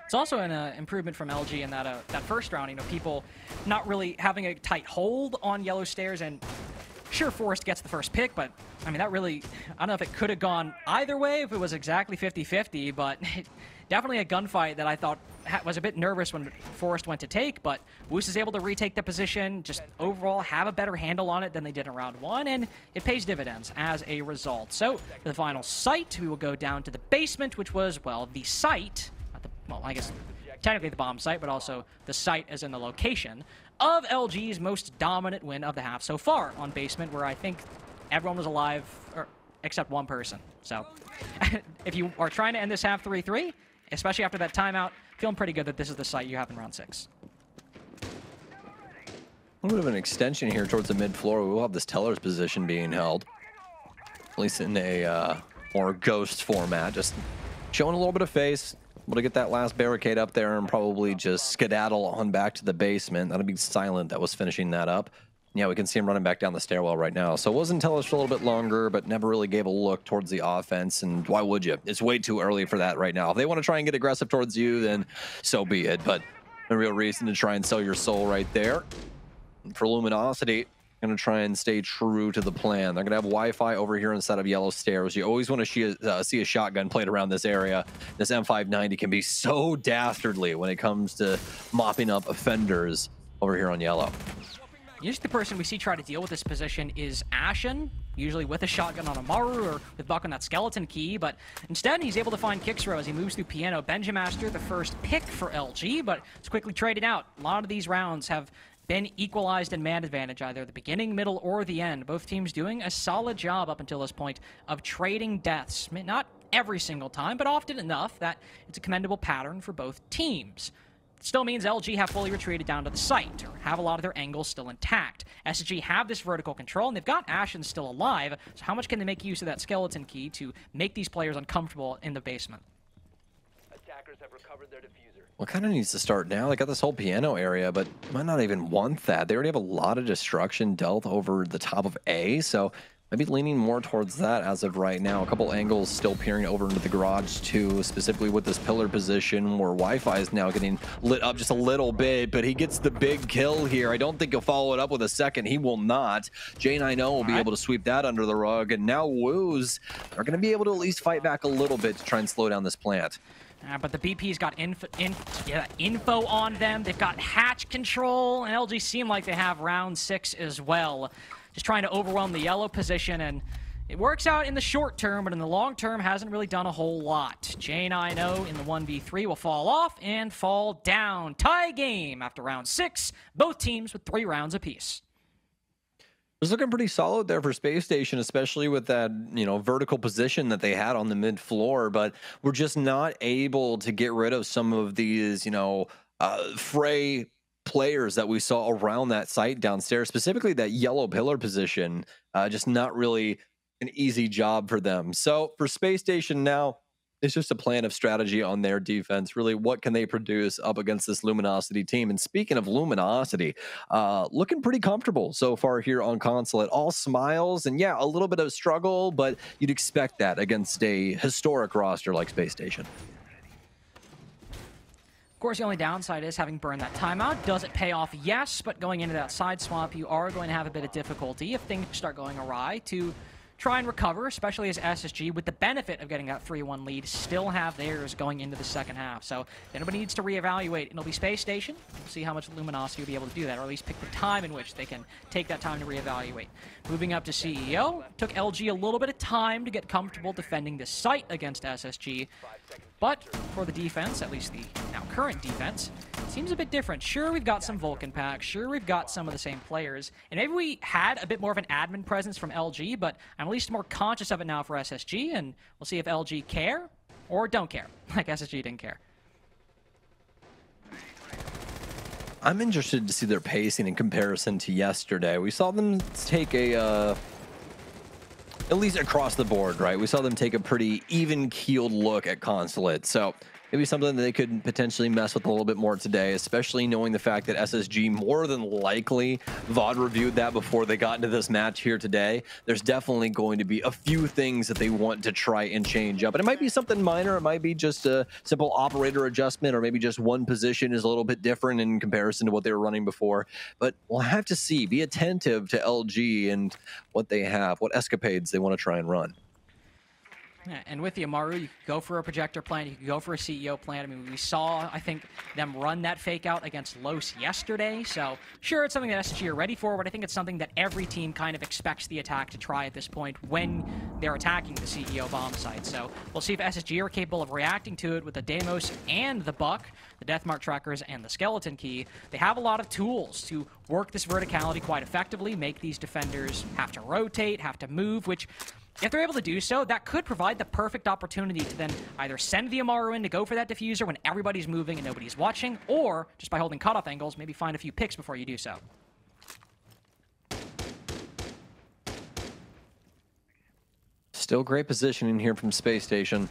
Speaker 5: It's also an improvement from LG in that that first round, you know, people not really having a tight hold on yellow stairs, and sure, Forrest gets the first pick, but I mean, that really, I don't know if it could have gone either way if it was exactly 50-50, but definitely a gunfight that I thought was a bit nervous when Forrest went to take, but Woos is able to retake the position, just overall have a better handle on it than they did in round 1, and it pays dividends as a result. So, for the final site, we will go down to the basement, which was, well, the site, not the, well, I guess technically the bomb site, but also the site as in the location of LG's most dominant win of the half so far on basement, where I think everyone was alive, except 1 person. So, if you are trying to end this half 3-3, especially after that timeout, feeling pretty good that this is the site you have in round 6.
Speaker 6: A little bit of an extension here towards the mid-floor. We will have this teller's position being held, at least in a more ghost format. Just showing a little bit of face, able to get that last barricade up there and probably just skedaddle on back to the basement. That'll be Silent that was finishing that up. Yeah, we can see him running back down the stairwell right now. So it wasn't Tellers for a little bit longer, but never really gave a look towards the offense. And why would you? It's way too early for that right now. If they want to try and get aggressive towards you, then so be it. But no real reason to try and sell your soul right there. And for Luminosity, going to try and stay true to the plan. They're going to have Wi-Fi over here instead of yellow stairs. You always want to see a shotgun played around this area. This M590 can be so dastardly when it comes to mopping up offenders over here on yellow.
Speaker 5: Usually the person we see try to deal with this position is Ashen, usually with a shotgun on a Maru or with Buck on that skeleton key, but instead he's able to find Kixro as he moves through Piano. Benjamaster, the first pick for LG, but it's quickly traded out. A lot of these rounds have been equalized in man advantage, either the beginning, middle, or the end. Both teams doing a solid job up until this point of trading deaths. Not every single time, but often enough that it's a commendable pattern for both teams. Still means LG have fully retreated down to the site, or have a lot of their angles still intact. SSG have this vertical control, and they've got Ashen still alive, so how much can they make use of that skeleton key to make these players uncomfortable in the basement?
Speaker 7: Attackers have recovered their diffuser.
Speaker 6: Well, kind of needs to start now. They got this whole piano area, but might not even want that. They already have a lot of destruction dealt over the top of A, so maybe leaning more towards that as of right now. A couple angles still peering over into the garage too, specifically with this pillar position where Wi-Fi is now getting lit up just a little bit, but he gets the big kill here. I don't think he'll follow it up with a second. He will not. J90 will be able to sweep that under the rug, and now Woos are going to be able to at least fight back a little bit to try and slow down this plant.
Speaker 5: But the BP's got info on them. They've got hatch control, and LG seem like they have round 6 as well. Just trying to overwhelm the yellow position, and It works out in the short term, but in the long term hasn't really done a whole lot. J9O in the 1v3 will fall off and fall down. Tie game after round 6, both teams with 3 rounds apiece.
Speaker 6: It was looking pretty solid there for Space Station, especially with that, vertical position that they had on the mid floor, but we're just not able to get rid of some of these, fray players that we saw around that site downstairs, specifically that yellow pillar position. Just not really an easy job for them. So for Space Station now, it's just a plan of strategy on their defense. Really, what can they produce up against this Luminosity team? And speaking of Luminosity, looking pretty comfortable so far here on Consulate. All smiles and, yeah, a little bit of struggle, but you'd expect that against a historic roster like Space Station.
Speaker 5: Of course, the only downside is having burned that timeout. Does it pay off? Yes, but going into that side swap, you are going to have a bit of difficulty if things start going awry to try and recover, especially as SSG, with the benefit of getting that 3-1 lead, still have theirs going into the second half. So if anybody needs to reevaluate, it'll be Space Station. We'll see how much Luminosity will be able to do that, or at least pick the time in which they can take that time to reevaluate. Moving up to CEO, took LG a little bit of time to get comfortable defending this site against SSG. But for the defense, at least the now current defense, seems a bit different. Sure, we've got some Vulcan packs. Sure, we've got some of the same players. And maybe we had a bit more of an admin presence from LG, but I'm at least more conscious of it now for SSG, and we'll see if LG care or don't care, like SSG didn't care.
Speaker 6: I'm interested to see their pacing in comparison to yesterday. We saw them take a... at least across the board, right? We saw them take a pretty even-keeled look at Consulate. So maybe something that they could potentially mess with a little bit more today, especially knowing the fact that SSG more than likely VOD reviewed that before they got into this match here today. There's definitely going to be a few things that they want to try and change up. And it might be something minor. It might be just a simple operator adjustment, or maybe just one position is a little bit different in comparison to what they were running before. But we'll have to see. Be attentive to LG and what they have, what escapades they want to try and run.
Speaker 5: Yeah, and with the Amaru, you could go for a projector plan, you could go for a CEO plan. I mean, we saw, I think, them run that fake out against Los yesterday. So, sure, it's something that SSG are ready for, but I think it's something that every team kind of expects the attack to try at this point when they're attacking the CEO bomb site. So, we'll see if SSG are capable of reacting to it with the Deimos and the Buck, the Deathmark trackers, and the Skeleton Key. They have a lot of tools to work this verticality quite effectively, make these defenders have to rotate, have to move, which... if they're able to do so, that could provide the perfect opportunity to then either send the Amaru in to go for that diffuser when everybody's moving and nobody's watching, or just by holding cutoff angles, maybe find a few picks before you do so.
Speaker 6: Still great positioning here from Space Station.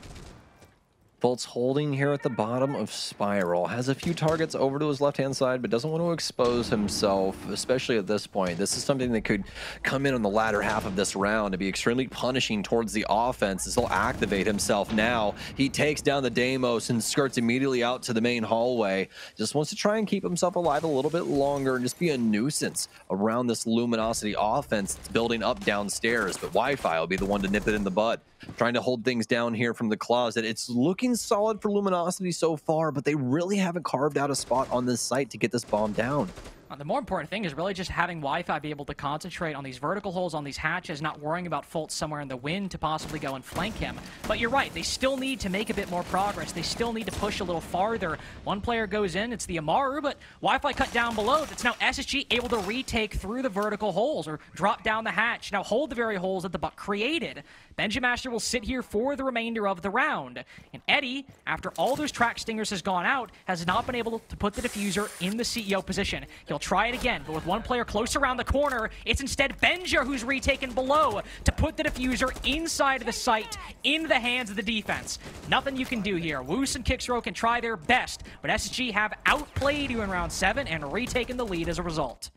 Speaker 6: Volt's holding here at the bottom of Spiral. Has a few targets over to his left-hand side, but doesn't want to expose himself, especially at this point. This is something that could come in on the latter half of this round to be extremely punishing towards the offense, as he'll activate himself now. He takes down the Deimos and skirts immediately out to the main hallway. Just wants to try and keep himself alive a little bit longer and just be a nuisance around this Luminosity offense that's building up downstairs. But Wi-Fi will be the one to nip it in the bud. Trying to hold things down here from the closet. It's looking solid for Luminosity so far, but they really haven't carved out a spot on this site to get this bomb down.
Speaker 5: The more important thing is really just having Wi-Fi be able to concentrate on these vertical holes on these hatches, not worrying about Fultz somewhere in the wind to possibly go and flank him. But you're right, they still need to make a bit more progress. They still need to push a little farther. One player goes in, it's the Amaru, but Wi-Fi cut down below. That's now SSG able to retake through the vertical holes or drop down the hatch. Now hold the very holes that the Buck created. Benjamaster will sit here for the remainder of the round. And Eddie, after all those track stingers has gone out, has not been able to put the diffuser in the CEO position. He'll try it again, but with one player close around the corner, it's instead Benja who's retaken below to put the diffuser inside of the site in the hands of the defense. Nothing you can do here. Woos and Kicksrow can try their best, but SSG have outplayed you in round 7 and retaken the lead as a result.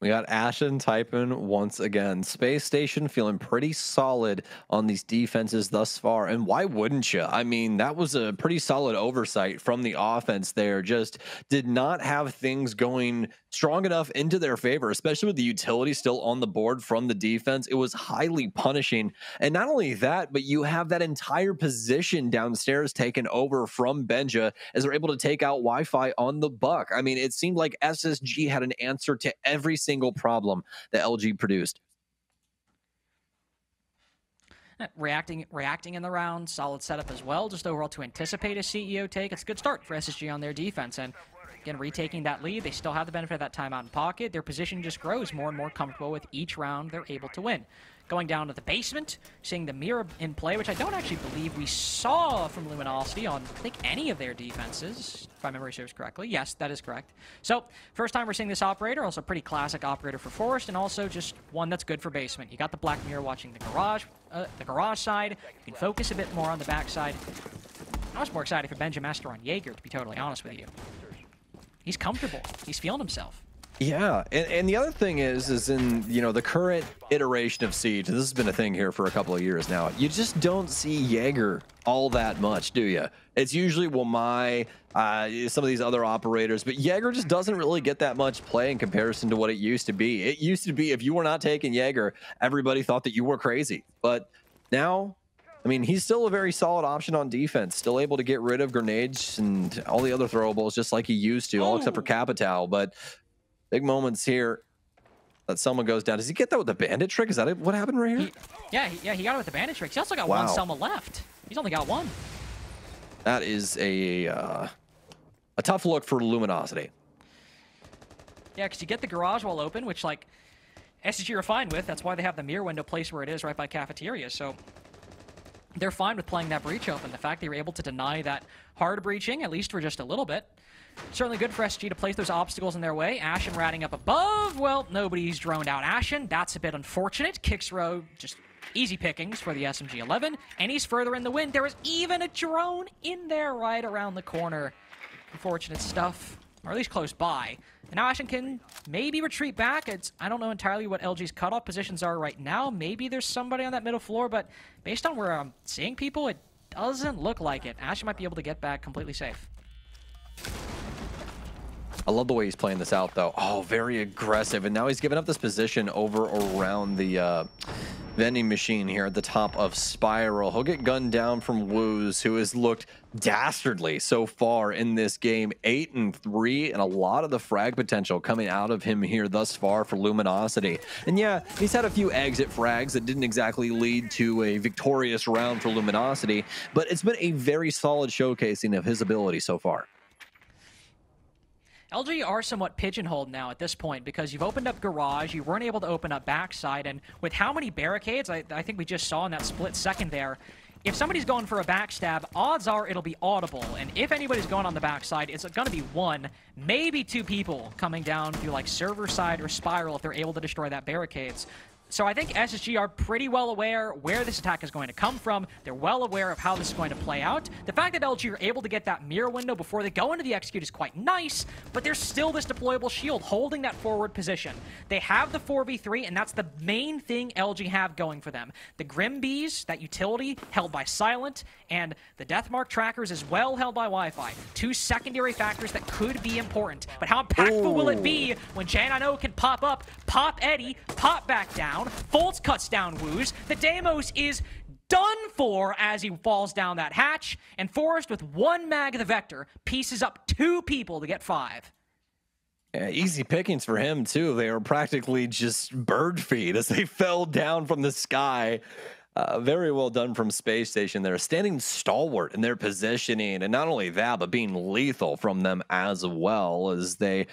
Speaker 6: We got Ashen typing once again. Space Station feeling pretty solid on these defenses thus far. And why wouldn't you? I mean, that was a pretty solid oversight from the offense there. Just did not have things going strong enough into their favor, especially with the utility still on the board from the defense. It was highly punishing. And not only that, but you have that entire position downstairs taken over from Benja as they're able to take out Wi-Fi on the Buck. I mean, it seemed like SSG had an answer to every single problem that LG produced.
Speaker 5: Reacting in the round, solid setup as well. Just overall to anticipate a CEO take, it's a good start for SSG on their defense. And again, retaking that lead, they still have the benefit of that timeout in pocket. Their position just grows more and more comfortable with each round they're able to win. Going down to the basement, seeing the mirror in play, which I don't actually believe we saw from Luminosity on, I think, any of their defenses, if my memory serves correctly. Yes, that is correct. So, first time we're seeing this operator, also pretty classic operator for Forest, and also just one that's good for basement. You got the black mirror watching the garage side. You can focus a bit more on the back side. I was more excited for Benjamin Master on Jaeger, to be totally honest with you. He's comfortable. He's feeling himself.
Speaker 6: Yeah, and the other thing is in, you know, the current iteration of Siege, this has been a thing here for a couple of years now, you just don't see Jaeger all that much, do you? It's usually Wamai, some of these other operators, but Jaeger just doesn't really get that much play in comparison to what it used to be. It used to be if you were not taking Jaeger, everybody thought that you were crazy. But now, I mean, he's still a very solid option on defense, still able to get rid of grenades and all the other throwables just like he used to, all except for Capitao. But big moments here that Selma goes down. Does he get that with the bandit trick? Is that it? What happened right here?
Speaker 5: He got it with the bandit trick. He also got one Selma left. He's only got one.
Speaker 6: That is a tough look for Luminosity.
Speaker 5: Yeah, because you get the garage wall open, which, like, SSG are fine with. That's why they have the mirror window placed where it is, right by cafeteria. So they're fine with playing that breach open. The fact they were able to deny that hard breaching, at least for just a little bit, certainly good for SG to place those obstacles in their way. Ashen ratting up above. Well, nobody's droned out Ashen. That's a bit unfortunate. Kicks row, just easy pickings for the SMG-11. And he's further in the wind. There is even a drone in there right around the corner. Unfortunate stuff. Or at least close by. And now Ashen can maybe retreat back. I don't know entirely what LG's cutoff positions are right now. Maybe there's somebody on that middle floor, but based on where I'm seeing people, it doesn't look like it. Ashen might be able to get back completely safe.
Speaker 6: I love the way he's playing this out, though. Oh, very aggressive. And now he's given up this position over around the vending machine here at the top of Spiral. He'll get gunned down from Woos, who has looked dastardly so far in this game. 8-3, and a lot of the frag potential coming out of him here thus far for Luminosity. And yeah, he's had a few exit frags that didn't exactly lead to a victorious round for Luminosity, but it's been a very solid showcasing of his ability so far.
Speaker 5: LG are somewhat pigeonholed now at this point because you've opened up garage, you weren't able to open up backside, and with how many barricades I think we just saw in that split second there, if somebody's going for a backstab, odds are it'll be audible, and if anybody's going on the backside, it's going to be one, maybe two people coming down to like server side or Spiral if they're able to destroy that barricades. So I think SSG are pretty well aware where this attack is going to come from. They're well aware of how this is going to play out. The fact that LG are able to get that mirror window before they go into the execute is quite nice, but there's still this deployable shield holding that forward position. They have the 4v3, and that's the main thing LG have going for them. The Grim Bees, that utility, held by Silent, and the Deathmark trackers as well held by Wi-Fi. Two secondary factors that could be important. But how impactful will it be when J9O can pop up, pop Eddie, pop back down, Foltz cuts down Woos, the Deimos is done for as he falls down that hatch, and Forrest with one mag of the Vector pieces up two people to get 5.
Speaker 6: Yeah, easy pickings for him, too. They were practically just bird feed as they fell down from the sky. Very well done from Spacestation there, standing stalwart in their positioning, and not only that, but being lethal from them as well as they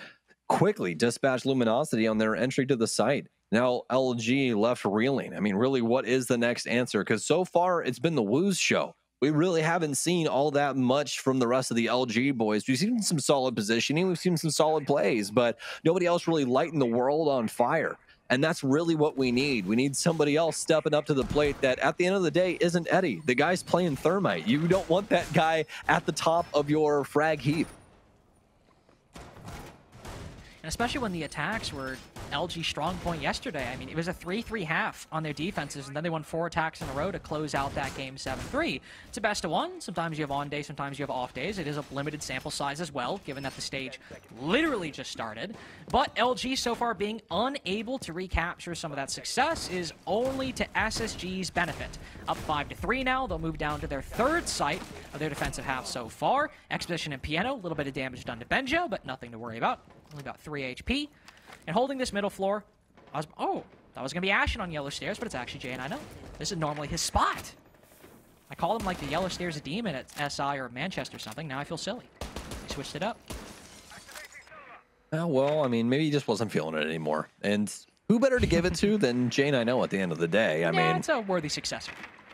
Speaker 6: quickly dispatch Luminosity on their entry to the site. Now LG left reeling. I mean, really, what is the next answer? Because so far, it's been the Woos show. We really haven't seen all that much from the rest of the LG boys. We've seen some solid positioning. We've seen some solid plays, but nobody else really lighting the world on fire. And that's really what we need. We need somebody else stepping up to the plate that at the end of the day isn't Eddie. The guy's playing Thermite. You don't want that guy at the top of your frag heap.
Speaker 5: And especially when the attacks were LG strong point yesterday. I mean, it was a 3-3 half on their defenses, and then they won 4 attacks in a row to close out that game 7-3. It's a best of 1. Sometimes you have on days, sometimes you have off days. It is a limited sample size as well, given that the stage literally just started. But LG so far being unable to recapture some of that success is only to SSG's benefit. Up 5-3 now. They'll move down to their 3rd site of their defensive half so far. Exposition and Piano, a little bit of damage done to Benjo, but nothing to worry about. Only about 3 HP. And holding this middle floor, that was going to be Ashen on yellow stairs, but it's actually J9O. This is normally his spot. I called him like the Yellow Stairs of Demon at SI or Manchester or something. Now I feel silly. He switched it up.
Speaker 6: Oh, well, I mean, maybe he just wasn't feeling it anymore. And who better to give it to than Jane I know at the end of the day? I mean,
Speaker 5: it's a worthy successor.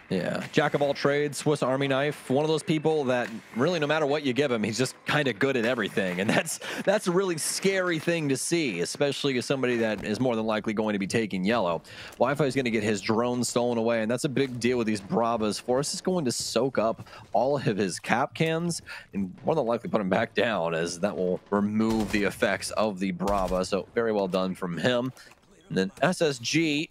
Speaker 6: Yeah, jack of all trades, Swiss Army knife. One of those people that really, no matter what you give him, he's just kind of good at everything, and that's a really scary thing to see, especially as somebody that is more than likely going to be taking yellow. Wi-Fi is going to get his drone stolen away, and that's a big deal with these Bravas. Forrest is going to soak up all of his cap cans and more than likely put him back down, as that will remove the effects of the Brava. So very well done from him. And then SSG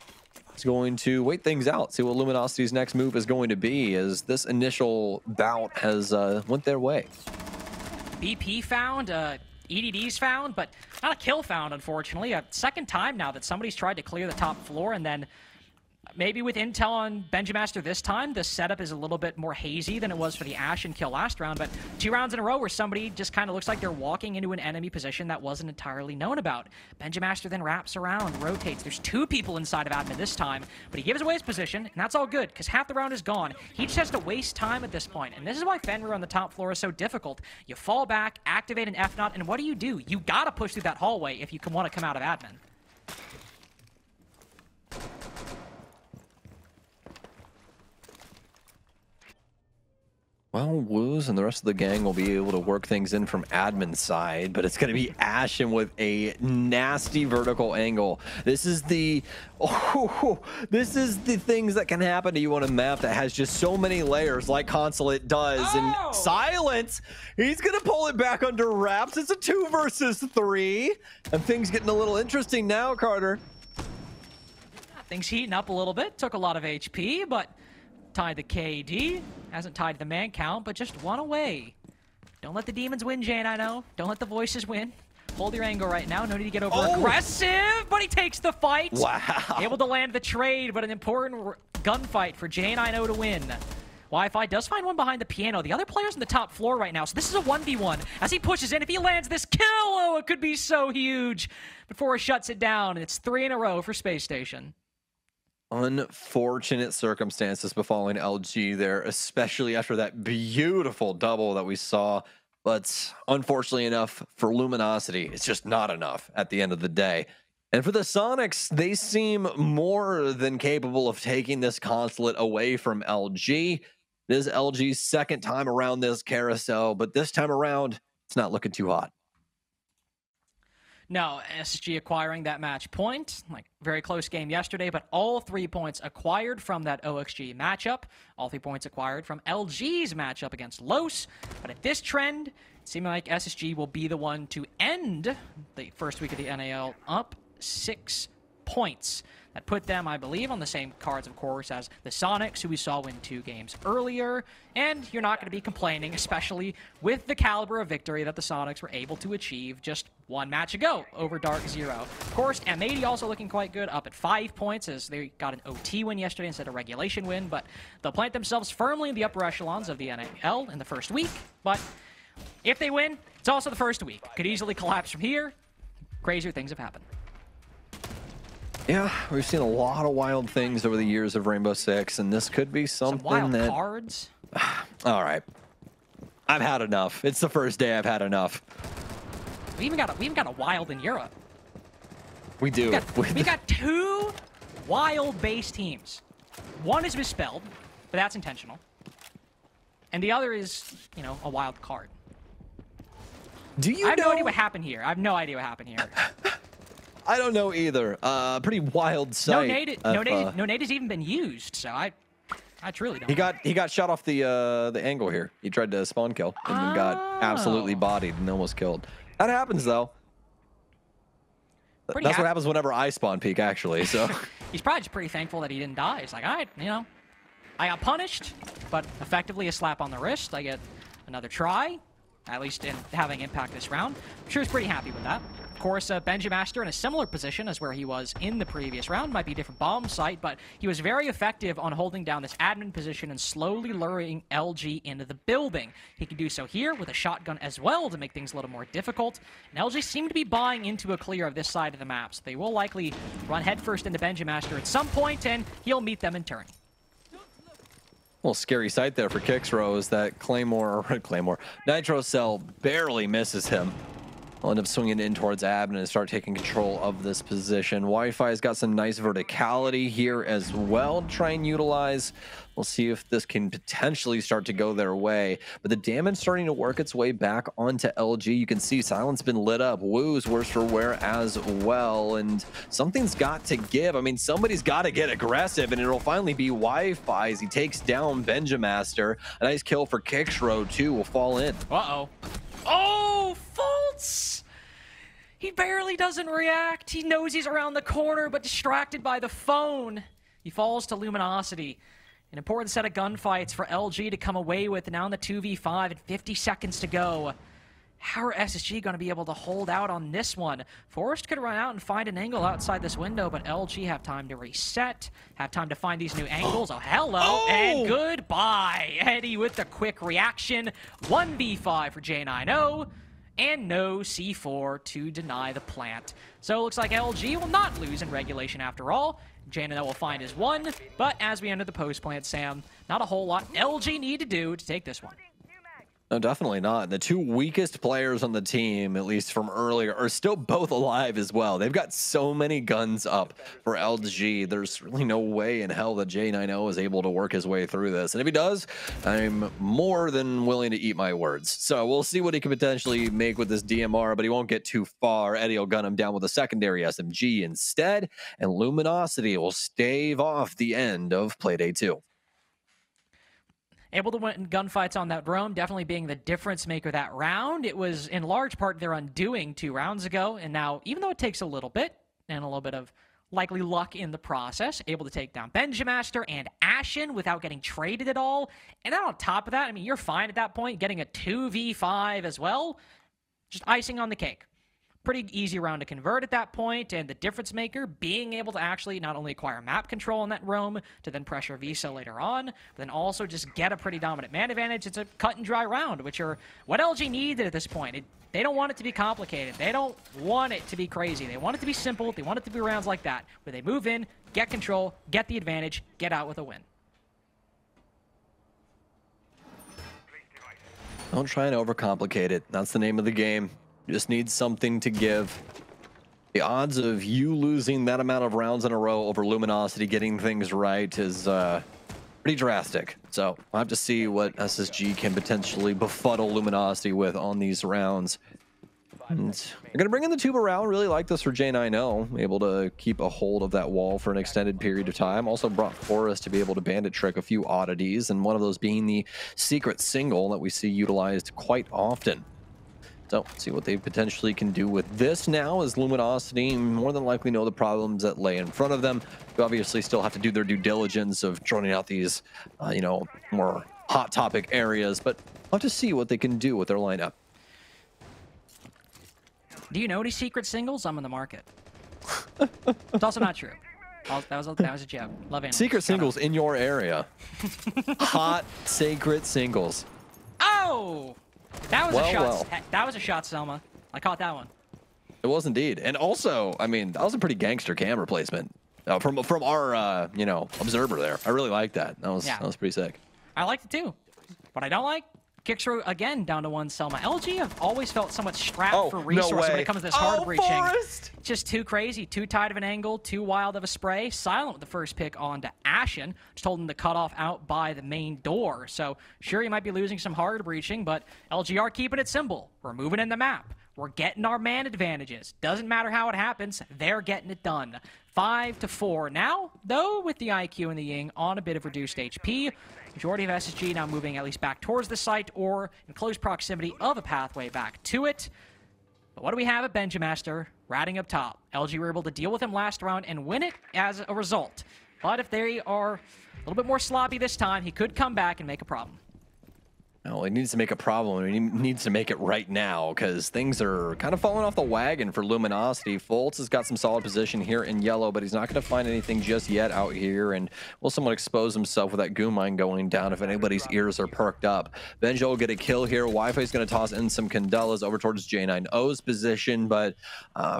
Speaker 6: is going to wait things out, see what Luminosity's next move is going to be, as this initial bout has went their way.
Speaker 5: BP found, EDD's found, but not a kill found, unfortunately. A second time now that somebody's tried to clear the top floor, and then maybe with intel on Benjamaster this time, the setup is a little bit more hazy than it was for the Ashen kill last round, but 2 rounds in a row where somebody just kind of looks like they're walking into an enemy position that wasn't entirely known about. Benjamaster then wraps around, rotates. There's 2 people inside of admin this time, but he gives away his position, and that's all good, because half the round is gone. He just has to waste time at this point, and this is why Fenrir on the top floor is so difficult. You fall back, activate an F-Knot, and what do? You gotta push through that hallway if you want to come out of admin.
Speaker 6: Well, Woos and the rest of the gang will be able to work things in from admin side, but it's going to be Ashen with a nasty vertical angle. This is the things that can happen to you on a map that has just so many layers like Consulate does. And Silence, he's going to pull it back under wraps. It's a 2 versus 3, and things getting a little interesting now, Carter.
Speaker 5: Things heating up a little bit. Took a lot of HP, but tied the KD. Hasn't tied the man count, but just 1 away. Don't let the demons win, Jane, I know. Don't let the voices win. Hold your angle right now. No need to get over aggressive, but he takes the fight.
Speaker 6: Wow.
Speaker 5: Able to land the trade, but an important gunfight for Jane I know to win. Wi-Fi does find one behind the piano. The other player's on the top floor right now, so this is a 1v1. As he pushes in, if he lands this kill, oh, it could be so huge. Before he shuts it down, and it's 3 in a row for Space Station.
Speaker 6: Unfortunate circumstances befalling LG there, especially after that beautiful double that we saw. But unfortunately enough for Luminosity, it's just not enough at the end of the day. And for the Sonics, they seem more than capable of taking this Consulate away from LG. It is LG's second time around this carousel, but this time around, it's not looking too hot.
Speaker 5: No, SSG acquiring that match point. Like, very close game yesterday, but all 3 points acquired from that OXG matchup. All 3 points acquired from LG's matchup against Los. But at this trend, it seems like SSG will be the one to end the first week of the NAL up 6 points. That put them, I believe, on the same cards, of course, as the Sonics, who we saw win 2 games earlier. And you're not going to be complaining, especially with the caliber of victory that the Sonics were able to achieve just 1 match ago over Dark Zero. Of course, M80 also looking quite good, up at 5 points, as they got an OT win yesterday instead of a regulation win. But they'll plant themselves firmly in the upper echelons of the NAL in the first week. But if they win, it's also the first week. Could easily collapse from here. Crazier things have happened.
Speaker 6: Yeah, we've seen a lot of wild things over the years of Rainbow Six, and this could be something
Speaker 5: Some wild
Speaker 6: that...
Speaker 5: cards.
Speaker 6: All right. I've had enough. It's the first day I've had enough.
Speaker 5: We even got a wild in Europe.
Speaker 6: We do.
Speaker 5: We got 2 wild base teams. One is misspelled, but that's intentional. And the other is, you know, a wild card.
Speaker 6: Do you
Speaker 5: I have no idea what happened here. I have no idea what happened here.
Speaker 6: I don't know either. Pretty wild sight.
Speaker 5: No nade has even been used, so I truly don't.
Speaker 6: He got shot off the angle here. He tried to spawn kill and then got absolutely bodied and almost killed. That happens though. That's what happens whenever I spawn peek, actually. So
Speaker 5: he's probably just pretty thankful that he didn't die. He's like, all right, you know, I got punished, but effectively a slap on the wrist. I get another try, at least in having impact this round. I'm sure he's pretty happy with that. Of course, Benjamaster in a similar position as where he was in the previous round. Might be a different bomb site, but he was very effective on holding down this admin position and slowly luring LG into the building. He can do so here with a shotgun as well to make things a little more difficult. And LG seem to be buying into a clear of this side of the map, so they will likely run headfirst into Benjamaster at some point, and he'll meet them in turn.
Speaker 6: Little scary sight there for Kixrose. That Claymore, Nitro Cell barely misses him. I'll end up swinging in towards Abner and start taking control of this position. Wi-Fi's got some nice verticality here as well to try and utilize. We'll see if this can potentially start to go their way. But the damage starting to work its way back onto LG. You can see Silent's been lit up. Woo's worse for wear as well. And something's got to give. I mean, somebody's got to get aggressive, and it'll finally be Wi-Fi as he takes down Benjamaster. A nice kill for Kixro, too, will fall in.
Speaker 5: Uh-oh. Oh, Fultz! He barely doesn't react. He knows he's around the corner, but distracted by the phone. He falls to Luminosity. An important set of gunfights for LG to come away with now in the 2v5 and 50 seconds to go. How are SSG going to be able to hold out on this one? Forrest could run out and find an angle outside this window, but LG have time to reset, have time to find these new angles. Oh, hello, and goodbye. Eddie with the quick reaction. 1v5 for J90, and no C4 to deny the plant. So it looks like LG will not lose in regulation after all. J90 will find his one, but as we enter the post-plant, Sam, not a whole lot LG need to do to take this one.
Speaker 6: No, definitely not. The two weakest players on the team, at least from earlier, are still both alive as well. They've got so many guns up for LG. There's really no way in hell that J90 is able to work his way through this. And if he does, I'm more than willing to eat my words. So we'll see what he can potentially make with this DMR, but he won't get too far. Eddie will gun him down with a secondary SMG instead, and Luminosity will stave off the end of Playday 2.
Speaker 5: Able to win gunfights on that drone, definitely being the difference maker that round. It was in large part their undoing 2 rounds ago, and now, even though it takes a little bit, and a little bit of likely luck in the process, able to take down Benjamaster and Ashen without getting traded at all. And then on top of that, I mean, you're fine at that point, getting a 2v5 as well. Just icing on the cake. Pretty easy round to convert at that point, and the difference maker being able to actually not only acquire map control in that roam to then pressure Visa later on, but then also just get a pretty dominant man advantage. It's a cut and dry round, which are what LG needed at this point. They don't want it to be complicated. They don't want it to be crazy. They want it to be simple. They want it to be rounds like that, where they move in, get control, get the advantage, get out with a win.
Speaker 6: Don't try and overcomplicate it. That's the name of the game. You just need something to give. The odds of you losing that amount of rounds in a row over Luminosity getting things right is pretty drastic. So we'll have to see what SSG can potentially befuddle Luminosity with on these rounds. And they're going to bring in the tube around. Really like this for J90. Able to keep a hold of that wall for an extended period of time. Also brought Forrest to be able to bandit trick a few oddities, and one of those being the secret single that we see utilized quite often. So, see what they potentially can do with this now, as Luminosity more than likely know the problems that lay in front of them. They obviously still have to do their due diligence of droning out these, you know, more hot topic areas, but we'll have to see what they can do with their lineup.
Speaker 5: Do you know any secret singles? I'm in the market. It's also not true. That was a joke. Love animals.
Speaker 6: Secret singles in your area. Hot, sacred singles.
Speaker 5: Oh! That was a shot.
Speaker 6: Well.
Speaker 5: That was a shot, Selma. I caught that one.
Speaker 6: It was indeed. And also, I mean, that was a pretty gangster camera placement from our, you know, observer there. I really like that. That was pretty sick.
Speaker 5: I liked it too. What I don't like, Kixro again down to 1 Selma. LG have always felt somewhat strapped for resources when it comes to this hard breaching.
Speaker 6: Forrest!
Speaker 5: Just too crazy, too tight of an angle, too wild of a spray. Silent with the first pick onto Ashen. Just holding the cutoff out by the main door. So sure, you might be losing some hard breaching, but LG are keeping it simple. We're moving in the map. We're getting our man advantages. Doesn't matter how it happens, they're getting it done. 5-4 now, though, with the IQ and the Ying on a bit of reduced HP. Majority of SSG now moving at least back towards the site or in close proximity of a pathway back to it. But what do we have at Benjamaster? Ratting up top. LG were able to deal with him last round and win it as a result. But if they are a little bit more sloppy this time, he could come back and make a problem.
Speaker 6: No, he needs to make a problem. He needs to make it right now, because things are kind of falling off the wagon for Luminosity. Fultz has got some solid position here in yellow, but he's not going to find anything just yet out here, and will somewhat expose himself with that goon mine going down if anybody's ears are perked up. Benjo will get a kill here. Wi-Fi's going to toss in some Candelas over towards J90's position, but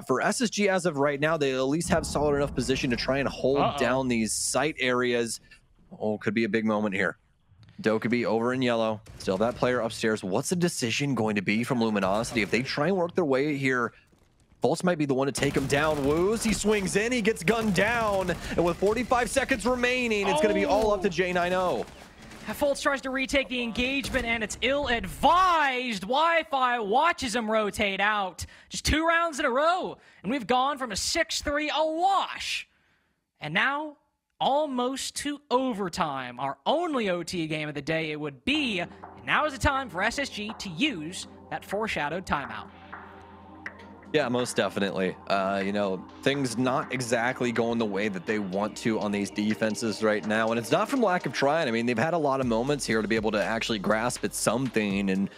Speaker 6: for SSG as of right now, they at least have solid enough position to try and hold down these site areas. Oh, could be a big moment here. Dokkaebi over in yellow. Still that player upstairs. What's the decision going to be from Luminosity? If they try and work their way here, Fultz might be the one to take him down. Woos, he swings in, he gets gunned down. And with 45 seconds remaining, it's going to be all up to J90.
Speaker 5: Fultz tries to retake the engagement, and it's ill-advised. Wi-Fi watches him rotate out. Just 2 rounds in a row, and we've gone from a 6-3 awash. And now, almost to overtime. Our only OT game of the day it would be. And now is the time for SSG to use that foreshadowed timeout.
Speaker 6: Yeah, most definitely. You know, things not exactly going the way that they want to on these defenses right now. And it's not from lack of trying. I mean, they've had a lot of moments here to be able to actually grasp at something and,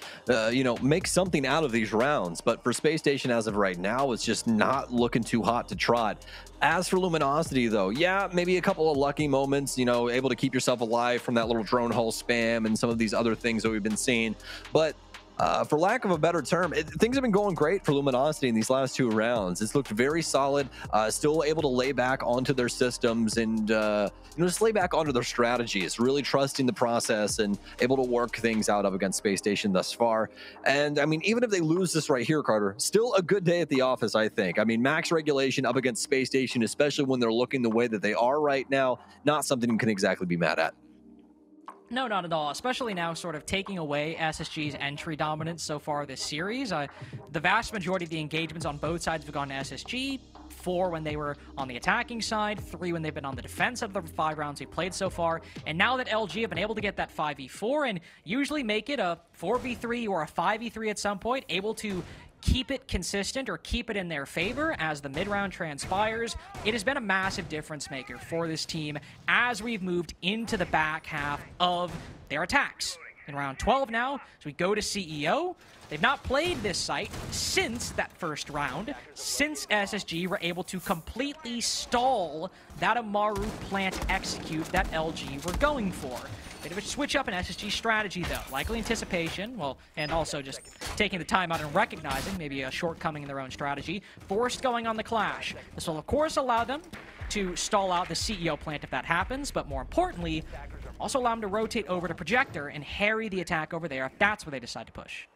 Speaker 6: you know, make something out of these rounds. But for Space Station as of right now, it's just not looking too hot to trot. As for Luminosity, though, yeah, maybe a couple of lucky moments, you know, able to keep yourself alive from that little drone hull spam and some of these other things that we've been seeing. But for lack of a better term, things have been going great for Luminosity in these last 2 rounds. It's looked very solid, still able to lay back onto their systems and, you know, just lay back onto their strategies, really trusting the process and able to work things out up against Space Station thus far. And, I mean, even if they lose this right here, Carter, still a good day at the office, I think. I mean, max regulation up against Space Station, especially when they're looking the way that they are right now, not something you can exactly be mad at.
Speaker 5: No, not at all, especially now sort of taking away SSG's entry dominance so far this series. The vast majority of the engagements on both sides have gone to SSG, 4 when they were on the attacking side, 3 when they've been on the defense of the 5 rounds we've played so far, and now that LG have been able to get that 5v4 and usually make it a 4v3 or a 5v3 at some point, able to keep it consistent or keep it in their favor as the mid-round transpires. It has been a massive difference maker for this team as we've moved into the back half of their attacks. In round 12 now, so we go to CEO. They've not played this site since that first round, since SSG were able to completely stall that Amaru plant execute that LG were going for. Bit of a switch up in SSG strategy, though. Likely anticipation, well, and also just taking the time out and recognizing maybe a shortcoming in their own strategy. Forced going on the clash. This will, of course, allow them to stall out the CEO plant if that happens, but more importantly, also allow them to rotate over to Projector and harry the attack over there if that's where they decide to push.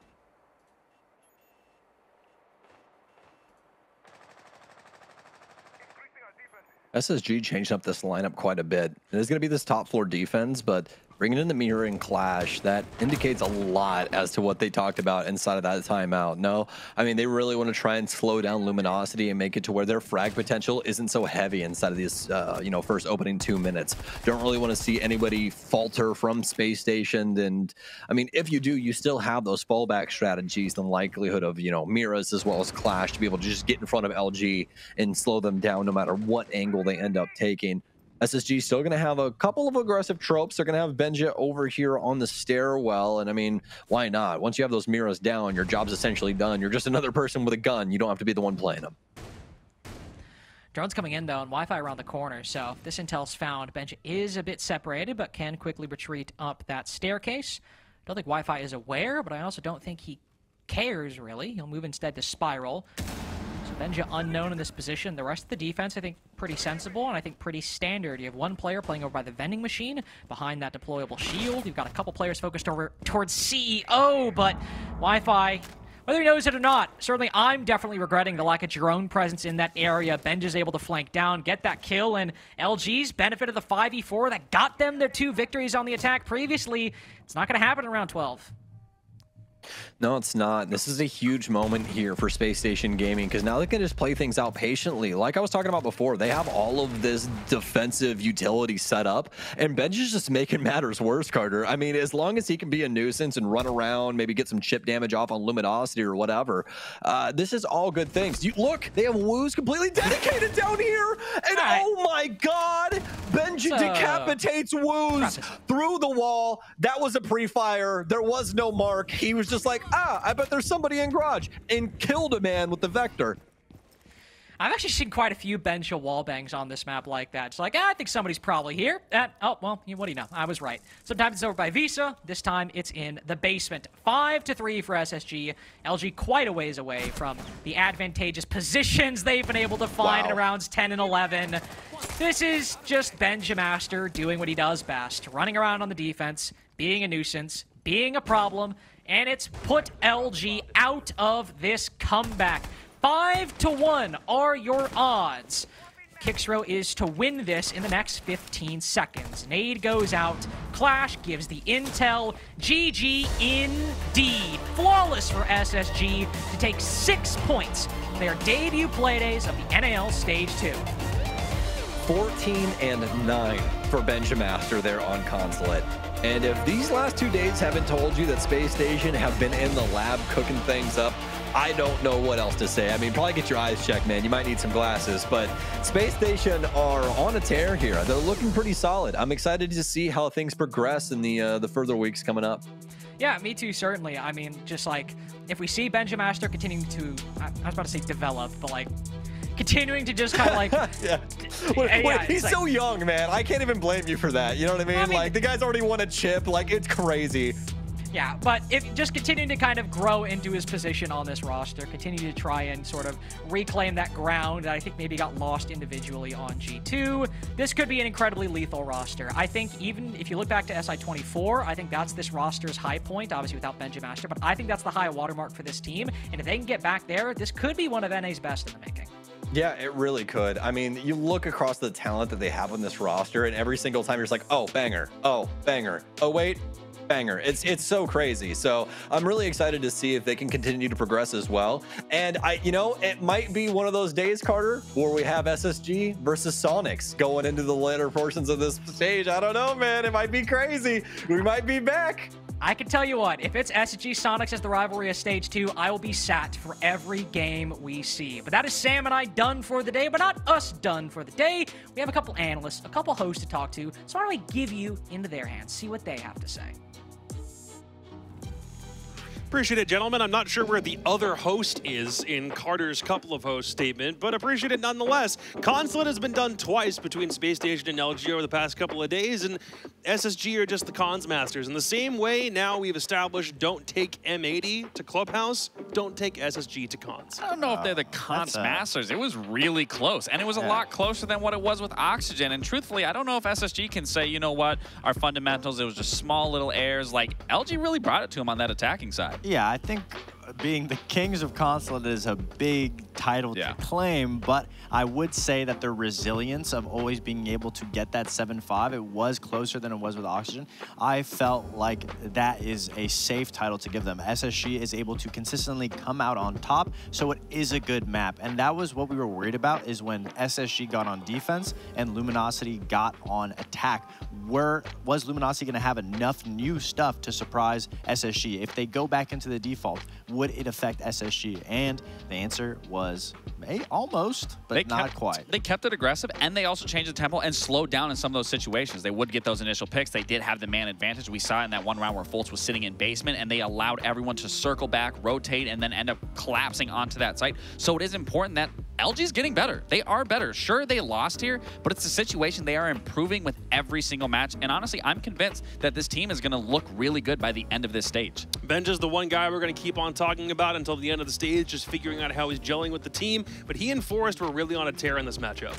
Speaker 6: SSG changed up this lineup quite a bit. It is going to be this top floor defense, but bringing in the mirror and clash, that indicates a lot as to what they talked about inside of that timeout. No, I mean, they really want to try and slow down Luminosity and make it to where their frag potential isn't so heavy inside of these, you know, first opening 2 minutes. Don't really want to see anybody falter from Space Station. And I mean, if you do, you still have those fallback strategies, the likelihood of, you know, mirrors as well as clash to be able to just get in front of LG and slow them down no matter what angle they end up taking. SSG still going to have a couple of aggressive tropes. They're going to have Benja over here on the stairwell. And I mean, why not? Once you have those mirrors down, your job's essentially done. You're just another person with a gun. You don't have to be the one playing them.
Speaker 5: Drone's coming in, though, and Wi-Fi around the corner. So if this intel's found, Benja is a bit separated, but can quickly retreat up that staircase. Don't think Wi-Fi is aware, but I also don't think he cares, really. He'll move instead to Spiral. Benja unknown in this position. The rest of the defense, I think, pretty sensible and I think pretty standard. You have one player playing over by the vending machine behind that deployable shield. You've got a couple players focused over towards CEO, but Wi-Fi, whether he knows it or not, certainly I'm definitely regretting the lack of drone presence in that area. Benja's able to flank down, get that kill, and LG's benefit of the 5v4 that got them their 2 victories on the attack previously. It's not going to happen in round 12.
Speaker 6: No, it's not. This is a huge moment here for Space Station Gaming because now they can just play things out patiently. Like I was talking about before, they have all of this defensive utility set up, and Benj is just making matters worse, Carter. I mean, as long as he can be a nuisance and run around, maybe get some chip damage off on Luminosity or whatever, this is all good things. Look, they have Woos completely dedicated down here, and oh my God, Benji decapitates Woos through the wall. That was a pre-fire. There was no mark. He was just like, I bet there's somebody in garage, and killed a man with the Vector.
Speaker 5: I've actually seen quite a few bench wall bangs on this map like that. It's like, I think somebody's probably here. Oh, well, what do you know? I was right. Sometimes it's over by Visa. This time it's in the basement. 5-3 for SSG. LG quite a ways away from the advantageous positions they've been able to find in rounds 10 and 11. This is just Benjamaster doing what he does best. Running around on the defense, being a nuisance, being a problem, and it's put LG out of this comeback. 5-1 are your odds. Kixro is to win this in the next 15 seconds. Nade goes out. Clash gives the intel. GG indeed. Flawless for SSG to take 6 points from their debut playdays of the NAL Stage 2.
Speaker 6: 14-9 for Benjamaster there on Consulate. And if these last 2 days haven't told you that Spacestation have been in the lab cooking things up, I don't know what else to say. I mean, probably get your eyes checked, man. You might need some glasses, but Spacestation are on a tear here. They're looking pretty solid. I'm excited to see how things progress in the further weeks coming up.
Speaker 5: Yeah, me too, certainly. I mean, just like, if we see Benjamaster continuing to, I was about to say develop, but like, continuing to just kind of like...
Speaker 6: yeah. He's so young, man. I can't even blame you for that. You know what I mean? Well, I mean, like, the guy's already won a chip. Like, it's crazy.
Speaker 5: Yeah, but if just continuing to kind of grow into his position on this roster, continue to try and sort of reclaim that ground that I think maybe got lost individually on G2, this could be an incredibly lethal roster. I think even if you look back to SI24, I think that's this roster's high point, obviously without Benjamaster, but I think that's the high watermark for this team, and if they can get back there, this could be one of NA's best in the making.
Speaker 6: Yeah, it really could. I mean, you look across the talent that they have on this roster, and every single time you're just like, oh, banger, oh, banger, oh, wait, banger. It's so crazy. So I'm really excited to see if they can continue to progress as well. And it might be one of those days, Carter, where we have SSG versus Sonics going into the later portions of this stage. I don't know, man. It might be crazy. We might be back.
Speaker 5: I can tell you what, if it's SSG Sonics as the rivalry of Stage 2, I will be sat for every game we see. But that is Sam and I done for the day, but not us done for the day. We have a couple analysts, a couple hosts to talk to, so why don't we give you into their hands, see what they have to say.
Speaker 1: Appreciate it, gentlemen. I'm not sure where the other host is in Carter's couple of hosts statement, but appreciate it nonetheless. Consulate has been done twice between Spacestation and LG over the past couple of days, and SSG are just the cons masters. In the same way, now we've established don't take M80 to Clubhouse, don't take SSG to cons.
Speaker 2: I don't know if they're the cons masters. It was really close, and it was a lot closer than what it was with Oxygen. And truthfully, I don't know if SSG can say, you know what, our fundamentals, it was just small little errors. Like, LG really brought it to him on that attacking side.
Speaker 3: Yeah, I think being the kings of Consulate is a big title to claim, but I would say that their resilience of always being able to get that 7-5, it was closer than it was with Oxygen. I felt like that is a safe title to give them. SSG is able to consistently come out on top, so it is a good map. And that was what we were worried about, is when SSG got on defense and Luminosity got on attack. Was Luminosity going to have enough new stuff to surprise SSG? If they go back into the default, would it affect SSG? And the answer was almost, but not quite.
Speaker 2: They kept it aggressive, and they also changed the tempo and slowed down in some of those situations. They would get those initial picks. They did have the man advantage. We saw it in that one round where Fultz was sitting in basement, and they allowed everyone to circle back, rotate, and then end up collapsing onto that site. So it is important that LG's getting better. They are better. Sure, they lost here, but it's a situation they are improving with every single match. And honestly, I'm convinced that this team is going to look really good by the end of this stage.
Speaker 1: Benj is the one guy we're going to keep on talking about until the end of the stage, just figuring out how he's gelling with the team. But he and Forrest were really on a tear in this matchup.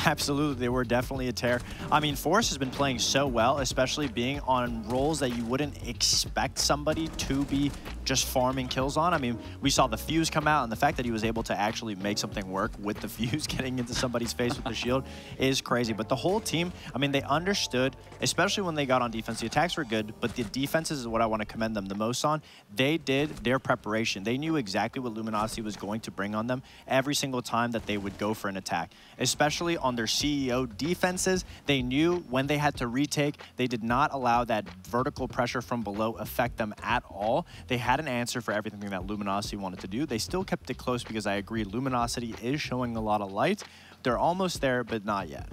Speaker 3: Absolutely, they were definitely a tear. I mean, Forrest has been playing so well, especially being on roles that you wouldn't expect somebody to be just farming kills on. I mean, we saw the fuse come out, and the fact that he was able to actually make something work with the fuse getting into somebody's face with the shield is crazy. But the whole team, I mean, they understood, especially when they got on defense. The attacks were good, but the defenses is what I want to commend them the most on. They did their preparation. They knew exactly what Luminosity was going to bring on them every single time that they would go for an attack, especially on their CEO defenses. They knew when they had to retake. They did not allow that vertical pressure from below affect them at all. They had an answer for everything that Luminosity wanted to do. They still kept it close because I agree, Luminosity is showing a lot of light. They're almost there, but not yet.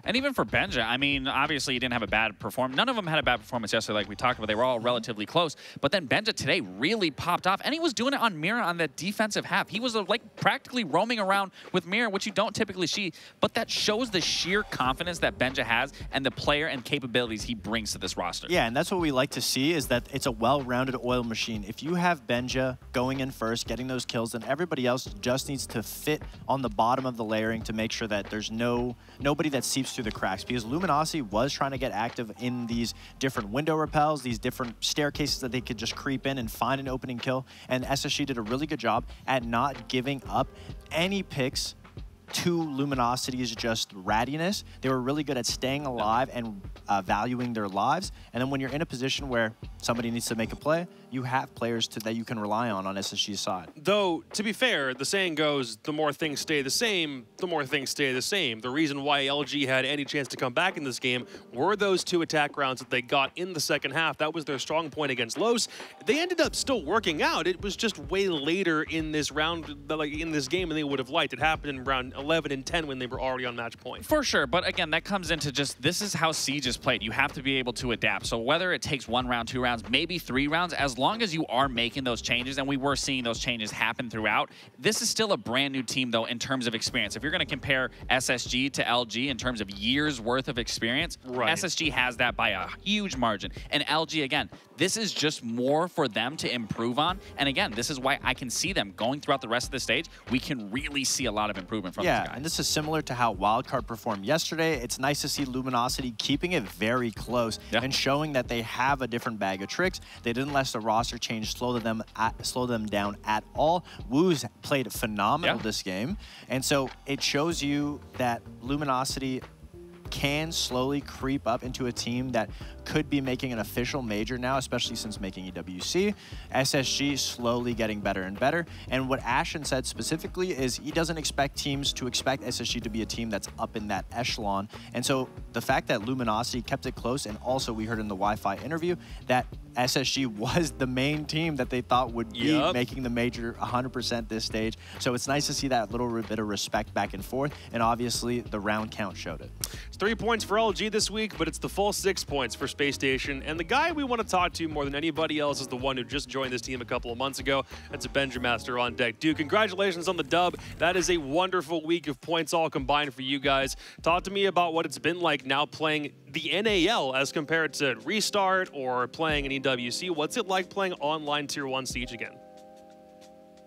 Speaker 2: And even for Benja, I mean, obviously he didn't have a bad performance. None of them had a bad performance yesterday, like we talked about. They were all relatively close. But then Benja today really popped off, and he was doing it on Mira on that defensive half. He was like practically roaming around with Mira, which you don't typically see. But that shows the sheer confidence that Benja has and the player and capabilities he brings to this roster.
Speaker 3: Yeah, and that's what we like to see, is that it's a well-rounded oil machine. If you have Benja going in first, getting those kills, then everybody else just needs to fit on the bottom of the layering to make sure that there's nobody that seeps through the cracks, because Luminosity was trying to get active in these different window repels, these different staircases that they could just creep in and find an opening kill, and SSG did a really good job at not giving up any picks to Luminosity's just rattiness. They were really good at staying alive and valuing their lives. And then when you're in a position where somebody needs to make a play, you have players that you can rely on SSG's side.
Speaker 1: Though, to be fair, the saying goes, the more things stay the same, the more things stay the same. The reason why LG had any chance to come back in this game were those 2 attack rounds that they got in the second half. That was their strong point against Los. They ended up still working out. It was just way later in this round, like in this game, than they would have liked. It happened in round 11 and 10 when they were already on match point.
Speaker 2: For sure, but again, that comes into just, this is how Siege is played. You have to be able to adapt. So whether it takes 1 round, 2 rounds, maybe 3 rounds, as long as you are making those changes, and we were seeing those changes happen throughout, this is still a brand new team, though, in terms of experience. If you're going to compare SSG to LG in terms of years worth of experience, right, SSG has that by a huge margin. And LG, again, this is just more for them to improve on. And again, this is why I can see them going throughout the rest of the stage. We can really see a lot of improvement from these guys.
Speaker 3: And this is similar to how Wildcard performed yesterday. It's nice to see Luminosity keeping it very close and showing that they have a different bag of tricks. They didn't let the roster change slow them down at all. Woo's played phenomenal this game. And so it shows you that Luminosity can slowly creep up into a team that could be making an official major now, especially since making EWC. SSG slowly getting better and better. And what Ashen said specifically is he doesn't expect teams to expect SSG to be a team that's up in that echelon. And so the fact that Luminosity kept it close, and also we heard in the Wi-Fi interview that SSG was the main team that they thought would be making the major 100% this stage. So it's nice to see that little bit of respect back and forth. And obviously the round count showed it.
Speaker 1: It's 3 points for LG this week, but it's the full 6 points for Space Station. And the guy we want to talk to more than anybody else is the one who just joined this team a couple of months ago. That's a Benja Master on deck. Dude, congratulations on the dub. That is a wonderful week of points all combined for you guys. Talk to me about what it's been like now playing the NAL as compared to Restart or playing an EWC. What's it like playing online Tier 1 Siege again?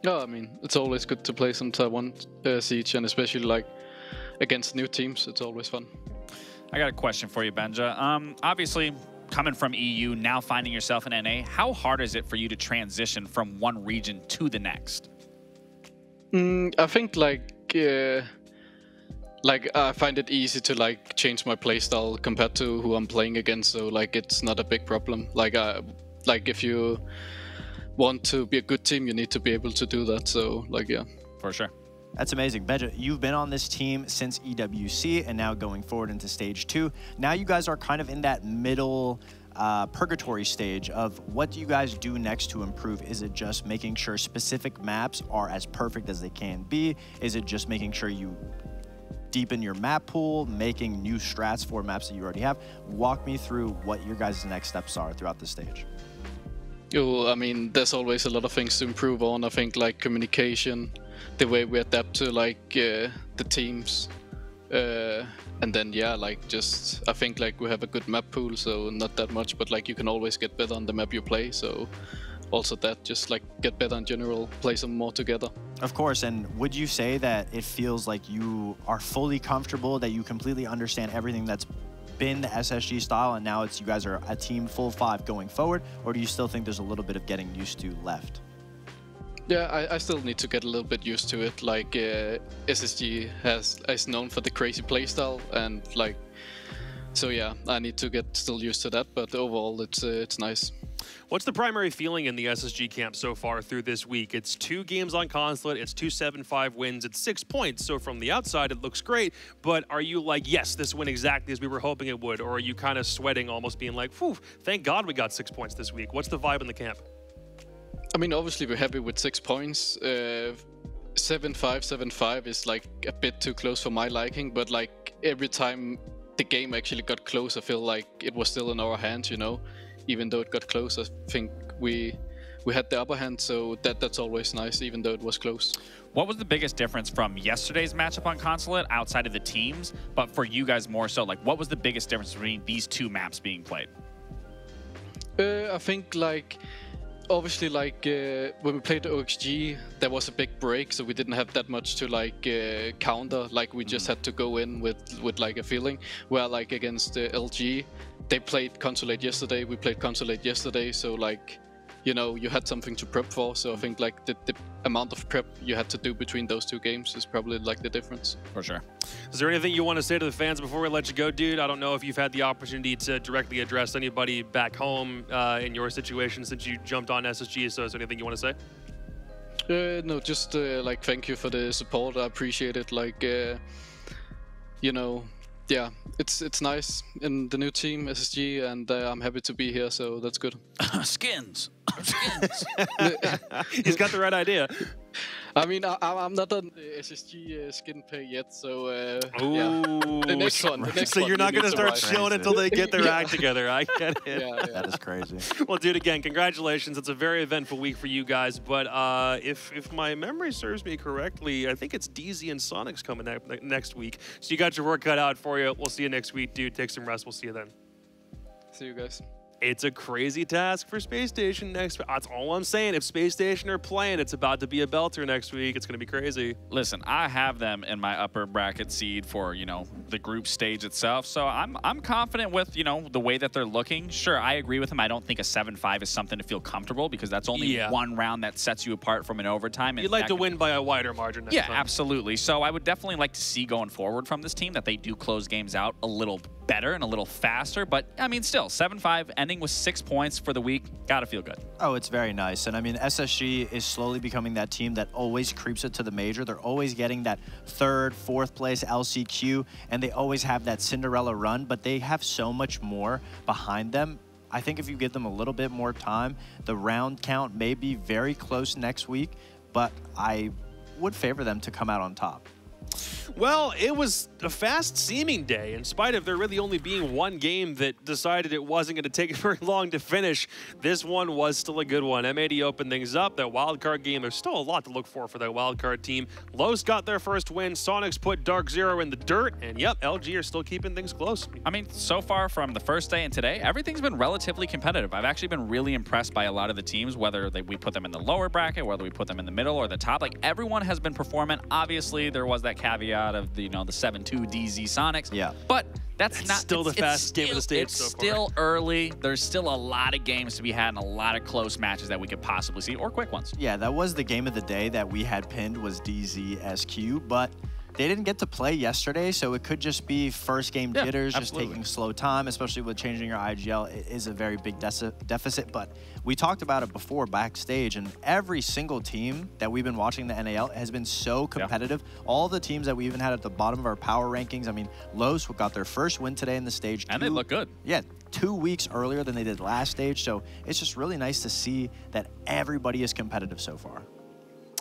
Speaker 8: Yeah, I mean, it's always good to play some Tier 1 Siege, and especially like against new teams. It's always fun.
Speaker 2: I got a question for you, Benja. Obviously, coming from EU, now finding yourself in NA, how hard is it for you to transition from one region to the next?
Speaker 8: I think like I find it easy to like change my playstyle compared to who I'm playing against, so like it's not a big problem. Like if you want to be a good team, you need to be able to do that. So like
Speaker 2: for sure.
Speaker 3: That's amazing. Benja, you've been on this team since EWC and now going forward into stage 2. Now you guys are kind of in that middle purgatory stage of what do you guys do next to improve? Is it just making sure specific maps are as perfect as they can be? Is it just making sure you deepen your map pool, making new strats for maps that you already have? Walk me through what your guys' next steps are throughout the stage.
Speaker 8: I mean, there's always a lot of things to improve on. I think like communication, the way we adapt to like the teams, and then like just I think like we have a good map pool, so not that much, but like you can always get better on the map you play. So also that, just like get better in general, play some more together.
Speaker 3: Of course, and would you say that it feels like you are fully comfortable, that you completely understand everything that's been the SSG style, and now it's you guys are a team full 5 going forward, or do you still think there's a little bit of getting used to left?
Speaker 8: Yeah, I still need to get a little bit used to it. Like SSG is known for the crazy playstyle, and like so I need to get still used to that. But overall, it's nice.
Speaker 1: What's the primary feeling in the SSG camp so far through this week? It's 2 games on Consulate, it's 2 7-5 wins, it's 6 points. So from the outside, it looks great. But are you like, yes, this went exactly as we were hoping it would? Or are you kind of sweating, almost being like, phew, thank God we got 6 points this week? What's the vibe in the camp?
Speaker 8: I mean, obviously we're happy with 6 points. 7-5 is like a bit too close for my liking, but like every time the game actually got close, I feel like it was still in our hands, you know. Even though it got close, I think we had the upper hand, so that's always nice, even though it was close.
Speaker 2: What was the biggest difference from yesterday's matchup on Consulate outside of the teams, but for you guys more so? Like, what was the biggest difference between these two maps being played?
Speaker 8: I think, like, obviously, like, when we played the OXG, there was a big break, so we didn't have that much to, like, counter. Like, we just had to go in with like, a feeling. Where, like, against LG, they played Consulate yesterday, we played Consulate yesterday, so, like, you know, you had something to prep for. So I think, like, the amount of prep you had to do between those two games is probably, like, the difference.
Speaker 2: For sure.
Speaker 1: Is there anything you want to say to the fans before we let you go, dude? I don't know if you've had the opportunity to directly address anybody back home in your situation since you jumped on SSG, so is there anything you want to say?
Speaker 8: No, just, like, thank you for the support. I appreciate it. Like, you know, yeah, it's nice in the new team, SSG, and I'm happy to be here, so that's good.
Speaker 2: Skins. Skins.
Speaker 1: He's got the right idea.
Speaker 8: I mean, I'm not on the SSG skin pay yet, so
Speaker 1: Ooh,
Speaker 8: yeah. The next one.
Speaker 1: So you're not going to start showing until they get their act together. I get it.
Speaker 8: Yeah.
Speaker 3: That is crazy.
Speaker 1: Well, dude, again, congratulations. It's a very eventful week for you guys. But if my memory serves me correctly, I think it's DZ and Sonic's coming next week. So you got your work cut out for you. We'll see you next week, dude. Take some rest. We'll see you then.
Speaker 8: See you guys.
Speaker 1: It's a crazy task for Space Station next week. That's all I'm saying. If Space Station are playing, it's about to be a belter next week. It's going to be crazy.
Speaker 2: Listen, I have them in my upper bracket seed for, you know, the group stage itself. So I'm confident with, you know, the way that they're looking. Sure, I agree with him. I don't think a 7-5 is something to feel comfortable because that's only one round that sets you apart from an overtime.
Speaker 1: You'd like to win by a wider margin next time.
Speaker 2: Absolutely. So I would definitely like to see going forward from this team that they do close games out a little better and a little faster. But, I mean, still, 7-5, ending with 6 points for the week. Gotta feel good.
Speaker 3: Oh, it's very nice. And I mean, SSG is slowly becoming that team that always creeps it to the major. They're always getting that 3rd, 4th place LCQ, and they always have that Cinderella run, but they have so much more behind them. I think if you give them a little bit more time, the round count may be very close next week, but I would favor them to come out on top.
Speaker 1: Well, it was a fast-seeming day, in spite of there really only being one game that decided it wasn't going to take very long to finish. This one was still a good one. M80 opened things up. That wildcard game, there's still a lot to look for that wildcard team. Los got their first win. Sonics put Dark Zero in the dirt, and yep, LG are still keeping things close.
Speaker 2: I mean, so far from the first day and today, everything's been relatively competitive. I've actually been really impressed by a lot of the teams, whether we put them in the lower bracket, whether we put them in the middle or the top. Like, everyone has been performing. Obviously, there was that caveat of the 7-2 DZ Sonics.
Speaker 3: Yeah.
Speaker 2: But that's not
Speaker 1: still the fastest game of the stage so far.
Speaker 2: It's still early. There's still a lot of games to be had and a lot of close matches that we could possibly see, or quick ones.
Speaker 3: Yeah, that was the game of the day that we had pinned was DZ SQ, but they didn't get to play yesterday, so it could just be first game jitters, just taking slow time, especially with changing your IGL. It is a very big deficit, but we talked about it before backstage, and every single team that we've been watching the NAL has been so competitive. All the teams that we even had at the bottom of our power rankings, I mean, Los got their first win today in the stage.
Speaker 2: And they look good.
Speaker 3: Yeah, 2 weeks earlier than they did last stage, so it's just really nice to see that everybody is competitive so far.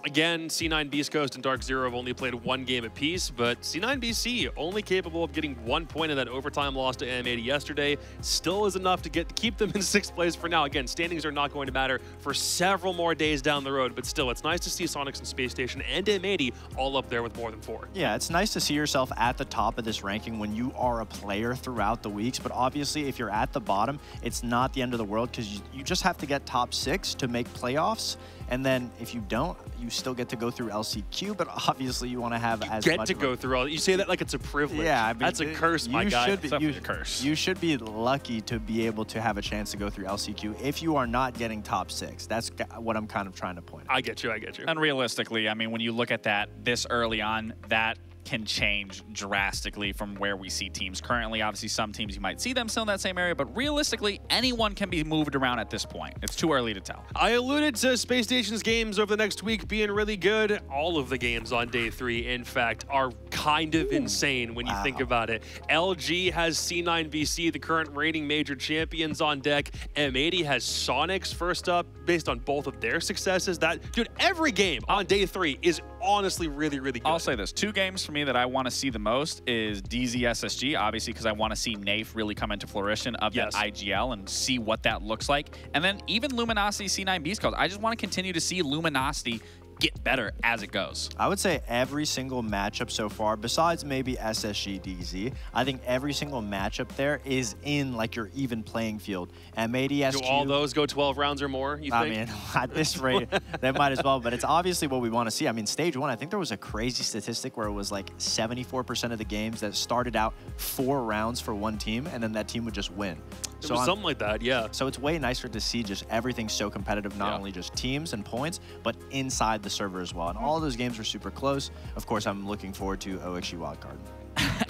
Speaker 1: Again, C9 Beast Coast and Dark Zero have only played one game apiece, but C9 BC only capable of getting 1 point in that overtime loss to M80 yesterday. Still is enough to keep them in 6th place for now. Again, standings are not going to matter for several more days down the road, but still, it's nice to see Sonics and Space Station and M80 all up there with more than 4.
Speaker 3: Yeah, it's nice to see yourself at the top of this ranking when you are a player throughout the weeks, but obviously if you're at the bottom, it's not the end of the world because you just have to get top 6 to make playoffs. And then if you don't, you still get to go through LCQ, but obviously you want to have as much.
Speaker 1: Get to go through all. You say that like it's a privilege.
Speaker 3: Yeah, I mean,
Speaker 1: that's a curse, my guy.
Speaker 2: It's a curse.
Speaker 3: You should be lucky to be able to have a chance to go through LCQ if you are not getting top 6. That's what I'm kind of trying to point out.
Speaker 1: I get you.
Speaker 2: And realistically, I mean, when you look at that this early on, that can change drastically from where we see teams currently. Obviously, some teams you might see them still in that same area, but realistically, anyone can be moved around at this point. It's too early to tell.
Speaker 1: I alluded to Space Station's games over the next week being really good. All of the games on day 3, in fact, are kind of insane when you think about it. LG has C9VC, the current reigning major champions, on deck. M80 has Sonics first up, based on both of their successes. Dude, every game on day 3 is honestly really, really good.
Speaker 2: I'll say this. 2 games for me that I want to see the most is DZ SSG, obviously, because I want to see NAF really come into fruition of that IGL and see what that looks like. And then even Luminosity C9 Beast Codes. I just want to continue to see Luminosity get better as it goes.
Speaker 3: I would say every single matchup so far, besides maybe SSG DZ, I think every single matchup there is in like your even playing field. M80 SQ.
Speaker 1: Do all those go 12 rounds or more, you think?
Speaker 3: I mean, at this rate, they might as well, but it's obviously what we want to see. I mean, stage 1, I think there was a crazy statistic where it was like 74% of the games that started out 4 rounds for one team, and then that team would just win.
Speaker 1: So something like that, yeah.
Speaker 3: So it's way nicer to see just everything so competitive, not only just teams and points, but inside the server as well. And all of those games are super close. Of course, I'm looking forward to OXG Wildcard.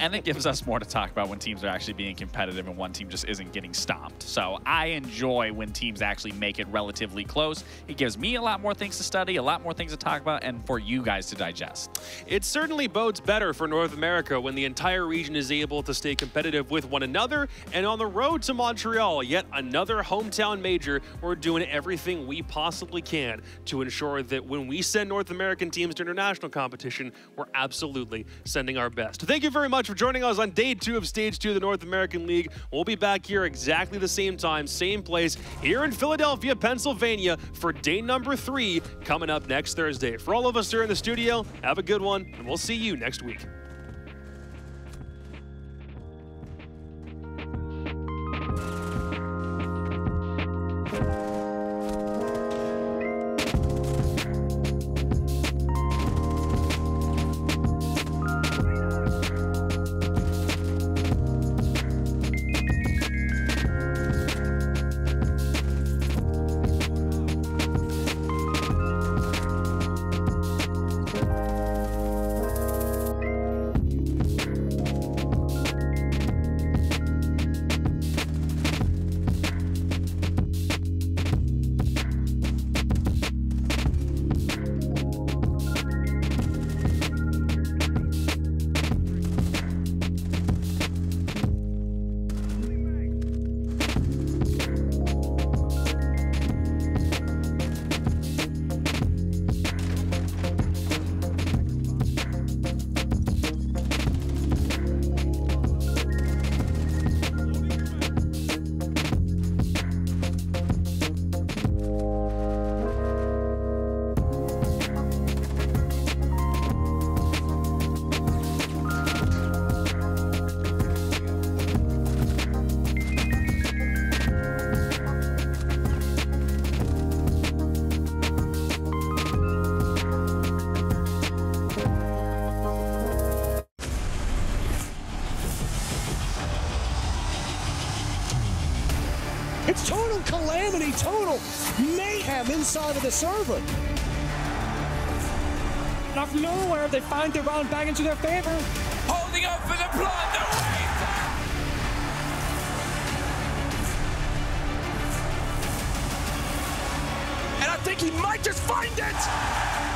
Speaker 2: And it gives us more to talk about when teams are actually being competitive and one team just isn't getting stomped. So I enjoy when teams actually make it relatively close. It gives me a lot more things to study, a lot more things to talk about, and for you guys to digest.
Speaker 1: It certainly bodes better for North America when the entire region is able to stay competitive with one another. And on the road to Montreal, yet another hometown major, we're doing everything we possibly can to ensure that when we send North American teams to international competition, we're absolutely sending our best. Thank you very much for joining us on day 2 of Stage 2 of the North American League. We'll be back here exactly the same time, same place, here in Philadelphia, Pennsylvania, for day number 3 coming up next Thursday. For all of us here in the studio, have a good one, and we'll see you next week.
Speaker 9: It's total calamity, total mayhem inside of the server. Out of nowhere, they find their round back into their favor.
Speaker 10: Holding up for the plunder wave! And I think he might just find it!